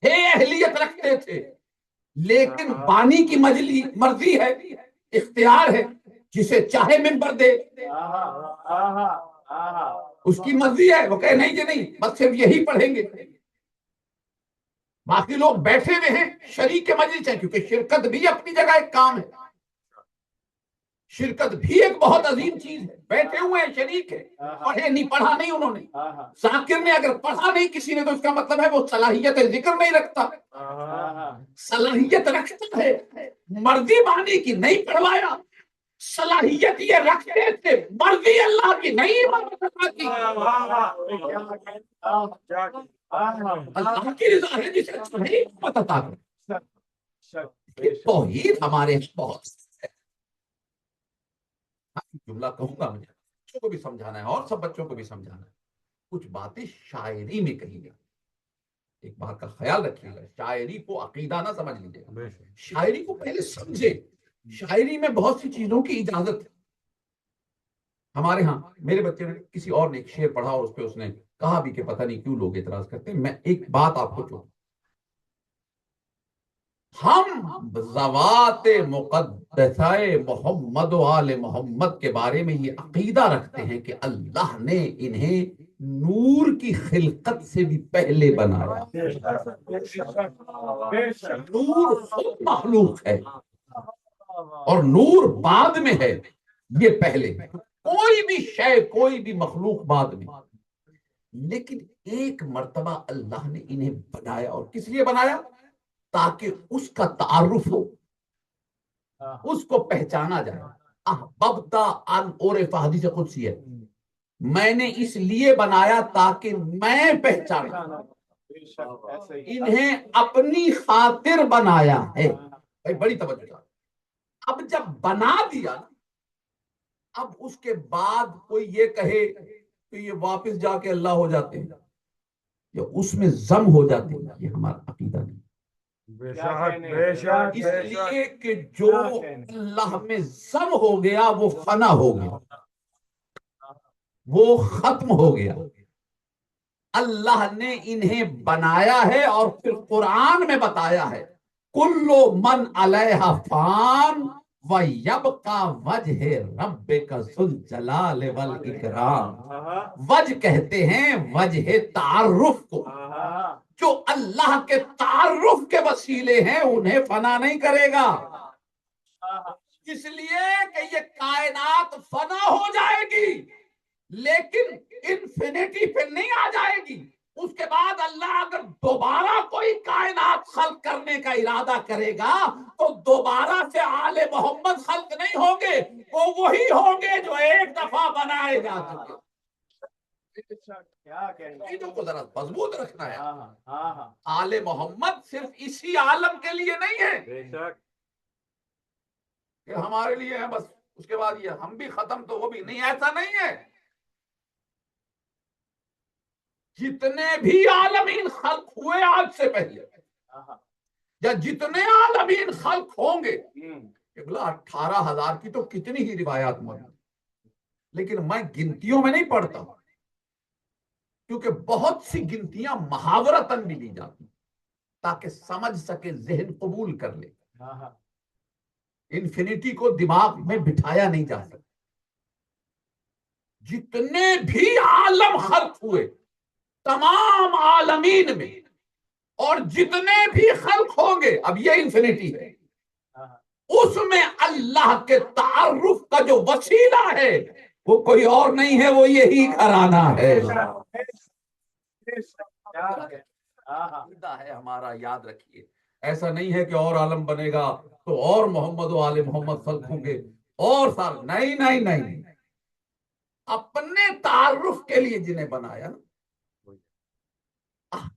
تھے، اہلیت رکھتے تھے، لیکن بانی کی مرضی ہے، اختیار ہے، جسے چاہے ممبر دے، اس کی مرضی ہے، وہ کہے نہیں جی نہیں، بس صرف یہی پڑھیں گے۔ باقی لوگ بیٹھے ہوئے ہیں، شریک مجلس ہیں، کیونکہ شرکت بھی اپنی جگہ ایک کام ہے، شرکت بھی ایک بہت عظیم چیز ہے۔ بیٹھے ہوئے ہیں، شریک ہے، پڑھے نہیں، پڑھا نہیں انہوں نے، ذاکر نے اگر پڑھا نہیں کسی نے تو اس کا مطلب ہے وہ صلاحیت ذکر نہیں رکھتا، صلاحیت رکھتا ہے، مرضی بانی کی نہیں پڑھوایا، صلاحیت یہ رکھتے تھے، مرضی اللہ کی نہیں کی، اللہ کی رضا ہے جسے نہیں پتہ۔ توحید ہمارے یہاں بہت جملہ کہوں گا، مجھے بچوں کو بھی سمجھانا ہے اور سب بچوں کو بھی سمجھانا ہے، کچھ باتیں شاعری میں کہی گئی، ایک بات کا خیال رکھیے گا، شاعری کو عقیدہ نہ سمجھ لیجیے گا، شاعری کو پہلے سمجھے، شاعری میں بہت سی چیزوں کی اجازت ہے۔ ہمارے ہاں میرے بچے نے کسی اور نے ایک شعر پڑھا اور اس پہ اس نے کہا بھی کہ پتہ نہیں کیوں لوگ اعتراض کرتے ہیں، میں ایک بات آپ کو چاہوں، ہم ذوات مقدسہ محمد و آل محمد کے بارے میں یہ عقیدہ رکھتے ہیں کہ اللہ نے انہیں نور کی خلقت سے بھی پہلے بنایا، نور خود مخلوق ہے اور نور بعد میں ہے، یہ پہلے ہے، کوئی بھی شے، کوئی بھی مخلوق بعد میں، لیکن ایک مرتبہ اللہ نے انہیں بنایا، اور کس لیے بنایا؟ تاکہ اس کا تعارف ہو، اس کو پہچانا جائے۔ احببتا ان عرف، حدیث قدسی ہے، میں نے اس لیے بنایا تاکہ میں پہچانا، انہیں اپنی خاطر بنایا ہے۔ بھائی بڑی توجہ، اب جب بنا دیا، اب اس کے بعد کوئی یہ کہے کہ یہ واپس جا کے اللہ ہو جاتے ہیں یا اس میں ضم ہو جاتے ہیں، یہ ہمارا عقیدہ نہیں، اس لیے کہ جو اللہ میں ضم ہو گیا وہ فنا ہو گیا، وہ ختم ہو گیا۔ اللہ نے انہیں بنایا ہے اور پھر قرآن میں بتایا ہے کل من علیہا فان وَيَبْقَى وَجْهِ رَبِّكَ ذُو الجلال والإکرام۔ وجہ کہتے ہیں وجہ تعارف کو، جو اللہ کے تعارف کے وسیلے ہیں انہیں فنا نہیں کرے گا، اس لیے کہ یہ کائنات فنا ہو جائے گی لیکن انفینٹی پہ نہیں آ جائے گی۔ اس کے بعد اللہ اگر دوبارہ کوئی کائنات خلق کرنے کا ارادہ کرے گا تو دوبارہ سے آل محمد خلق نہیں ہوں گے، وہ وہی ہوں گے جو ایک دفعہ بنائے جا چکے۔ چیزوں کو ذرا مضبوط رکھنا ہے، آل محمد صرف اسی عالم کے لیے نہیں ہے کہ ہمارے لیے ہے بس، اس کے بعد یہ ہم بھی ختم تو وہ بھی نہیں، ایسا نہیں ہے۔ جتنے بھی عالمین خلق ہوئے آج سے پہلے یا جتنے عالمین خلق ہوں گے، 18,000 کی تو کتنی ہی روایات موجود، لیکن میں گنتیوں میں نہیں پڑھتا ہوں کیونکہ بہت سی گنتیاں محاورتاً بھی لی جاتی تاکہ سمجھ سکے، ذہن قبول کر لے، انفینٹی کو دماغ میں بٹھایا نہیں جا سکتا۔ جتنے بھی عالم خلق ہوئے تمام عالمین میں اور جتنے بھی خلق ہوں گے، اب یہ انفینٹی ہے، اس میں اللہ کے تعارف کا جو وسیلہ ہے وہ کوئی اور نہیں ہے، وہ یہی گھرانہ ہے۔ ہے ہمارا، یاد رکھیے، ایسا نہیں ہے کہ اور عالم بنے گا تو اور محمد و آل محمد خلق ہوں گے اور سارے، نہیں نہیں نہیں، اپنے تعارف کے لیے جنہیں بنایا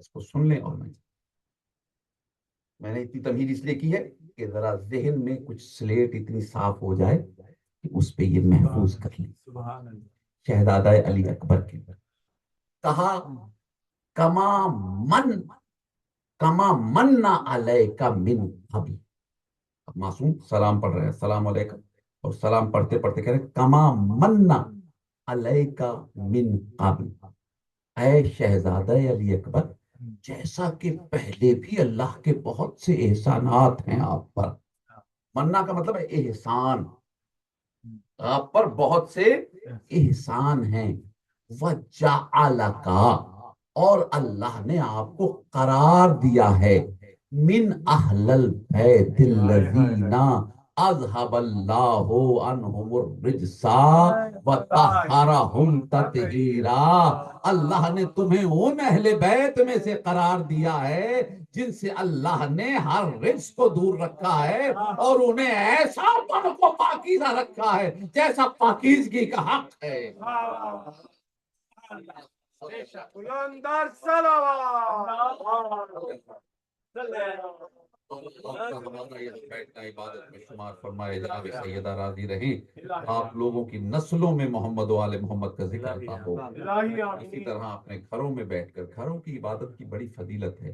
اس کو سن لیں اور میں نے اتنی تمہید اس لیے کی ہے کہ ذرا ذہن میں کچھ سلیٹ اتنی صاف ہو جائے کہ اس پہ یہ محفوظ کر لیں. شہزادہ علی اکبر کے کہا کما مننا علیک من ابی. اب معصوم سلام پڑھ رہے ہیں السلام علیکم، اور سلام پڑھتے پڑھتے کہہ رہے ہیں کما مننا علیک من قبل، اے شہزادہ علی اکبر جیسا کہ پہلے بھی اللہ کے بہت سے احسانات ہیں آپ پر. مننا کا مطلب ہے احسان، آپ پر بہت سے احسان ہیں. وَجَعَلَكَ، اور اللہ نے آپ کو قرار دیا ہے من اہل البیت الذین اذهب اللہ عنہم الرجس وطہرہم تطہیرا. اللہ نے تمہیں ان اہل بیت میں سے قرار دیا ہے جن سے اللہ نے ہر رجس کو دور رکھا ہے اور انہیں ایسا پن کو پاکیزہ رکھا ہے جیسا پاکیزگی کا حق ہے. بلندر صلوات. بیٹھنا عبادت میں شمار فرمائے. جناب سیدہ راضی رہیں آپ لوگوں کی نسلوں میں محمد و آل محمد کا ذکر عطا ہو. اسی طرح اپنے گھروں میں بیٹھ کر، گھروں کی عبادت کی بڑی فضیلت ہے.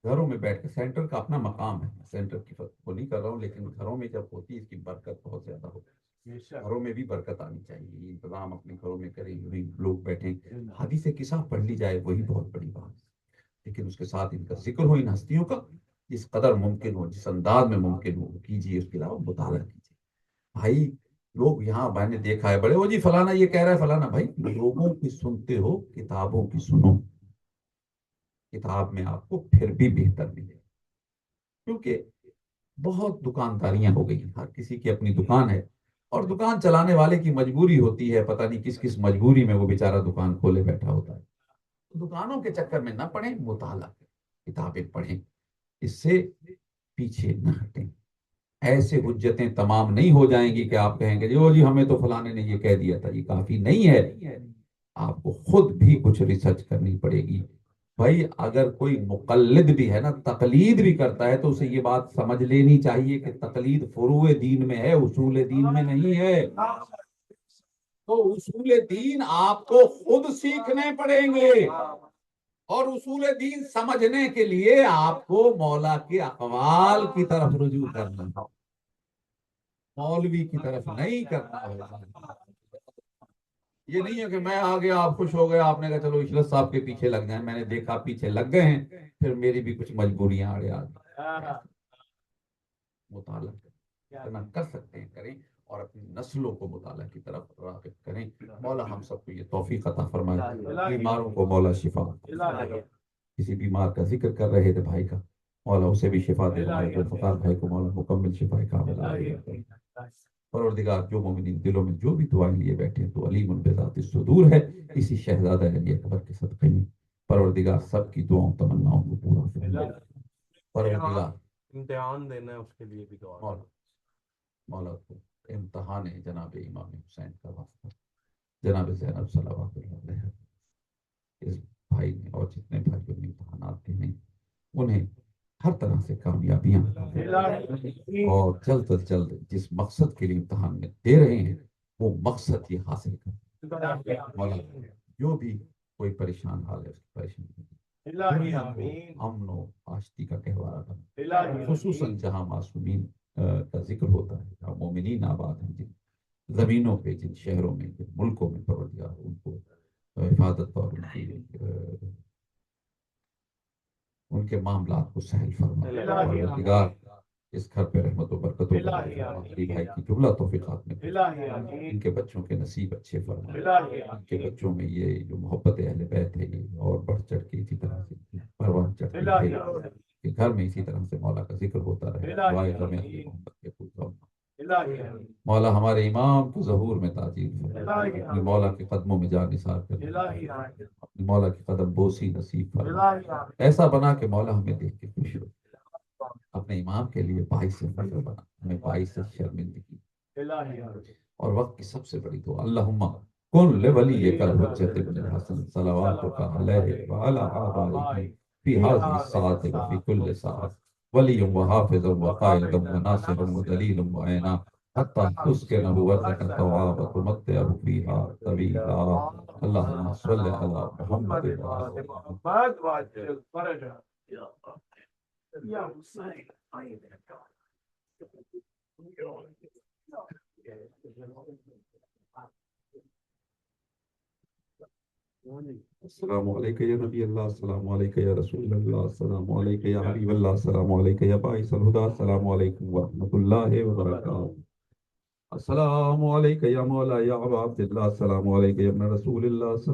گھروں میں بیٹھ کر، سینٹر کا اپنا مقام ہے، سینٹر کی وہ نہیں کر رہا ہوں، لیکن گھروں میں جب ہوتی ہے اس کی برکت بہت زیادہ ہوتی ہے. گھروں میں بھی برکت آنی چاہیے. یہ انتظام اپنے گھروں میں کریں، لوگ بیٹھیں، حدیث قصہ پڑھ لی جائے، وہی بہت بڑی بات ہے. لیکن اس کے ساتھ ان کا ذکر ہو، ان ہستیوں کا جس قدر ممکن ہو، جس انداز میں ممکن ہو کیجیے. اس کے علاوہ مطالعہ کیجیے. بھائی لوگ یہاں میں نے دیکھا ہے بڑے، وہ جی فلانا یہ کہہ رہا ہے فلانا. بھائی لوگوں کی سنتے ہو، کتابوں کی سنو. کتاب میں آپ کو پھر بھی بہتر ملے، کیونکہ بہت دکانداریاں ہو گئی ہیں، ہر کسی کی اپنی دکان ہے، اور دکان چلانے والے کی مجبوری ہوتی ہے، پتہ نہیں کس کس مجبوری میں وہ بیچارہ دکان کھولے بیٹھا ہوتا ہے. دکانوں کے چکر میں نہ پڑیں، مطالعہ کتابیں پڑھیں، اس سے پیچھے نہ ہٹیں. ایسے حجتیں تمام نہیں ہو جائیں گی کہ آپ کہیں گے جی ہمیں تو فلانے نے یہ کہہ دیا تھا. یہ کافی نہیں ہے، آپ کو خود بھی کچھ ریسرچ کرنی پڑے گی. بھائی اگر کوئی مقلد بھی ہے نا، تقلید بھی کرتا ہے، تو اسے یہ بات سمجھ لینی چاہیے کہ تقلید فروع دین میں ہے، اصول دین میں نہیں ہے. تو اصول دین آپ کو خود سیکھنے پڑیں گے، اور اصول دین سمجھنے کے لیے آپ کو مولا کے اقوال کی طرف رجوع کرنا ہے، مولوی کی طرف نہیں کرنا ہے. یہ نہیں ہے کہ میں آ گیا آپ خوش ہو گئے، آپ نے کہا چلو اشرف صاحب کے پیچھے لگ جائیں. میں نے دیکھا پیچھے لگ گئے ہیں، پھر میری بھی کچھ مجبوریاں آڑے آ گئی. مطالعہ کرنا کر سکتے ہیں کریں، اور اپنی نسلوں کو مطالعہ کی طرف راغب کریں. مولا ہم سب کو یہ توفیق عطا فرمائے. بیماروں کو مولا شفا. کسی بیمار کا ذکر کر رہے تھے بھائی کا، مولا اسے بھی شفا دے. فقار بھائی کو مولا مکمل شفا کا. پروردگار جو مومنین دلوں میں جو بھی دعائیں لیے بیٹھے ہیں تو علیم بذات الصدور ہے. اسی شہزادہ علی اکبر کے صدقے میں پروردگار سب کی دعاؤں تمناؤں کو پورا فرمائے. پروردگار امتحان دینا ہے، اس کے لیے بھی دعا. مولا کو امتحان ہے جناب امام حسین کا واسطہ، جناب زینب صلوات اللہ علیہ. اس بھائی نے اور جتنے بھائیوں نے امتحانات دینے، انہیں ہر طرح سے کامیابیاں، اور جلد از جلد جس مقصد کے لیے امتحان میں دے رہے ہیں وہ مقصد یہ حاصل کر. مولا جو بھی کوئی پریشان حال ہے اس کی پریشانی امن و آشتی کا گہوارہ بنا، خصوصاً جہاں معصومین کا ذکر ہوتا ہے، جہاں مومنین آباد ہیں، جن زمینوں پہ، جن شہروں میں، جن ملکوں میں پروردگار ان کو حفاظت اور ان کے معاملات کو سہل فرما. پروردگار اس گھر پہ رحمت و برکت و بھائی کی جملہ توفیقات میں ان کے بچوں کے نصیب اچھے فرما. ان کے بچوں میں یہ جو محبت اہل بیت ہے یہ اور بڑھ چڑھ کے اسی طرح سے پروان چڑھتی ہے کہ گھر میں اسی طرح سے مولا کا ذکر ہوتا رہے. دعائے غم اہل محبت کے پوچھو. مولا ہمارے امام کے ظہور میں تاجیل فرما، اپنے مولا کے قدموں میں جان نثار کر، اپنے مولا کے قدم بوسی نصیب فرما. ایسا بنا کہ مولا ہمیں دیکھ کے خوش ہو. اپنے امام کے لیے باعث فخر بنا، ہمیں باعث شرمندگی. اور وقت کی سب سے بڑی دعا، اللہم کن لولیک الحجۃ ابن الحسن صلواتک علیہ وعلی آبائہ في هذه الساعة وفي كل ساعة ولي وحافظ وقائد وناصر ودليل وعينا حتى تسكنه وردك الثواب وتمتعه فيها طويلا اللهم صل على محمد وعلى آل محمد. محمد وعجل فرجه يا حسين. السلام عليك يا نبي الله، السلام عليك يا رسول الله، السلام عليك يا حبيب الله، السلام عليك يا باعث الهدى، السلام عليكم ورحمة الله وبركاته. السلام عليك يا مولاي يا أبا عبد الله، السلام عليك يا ابن رسول الله، السلام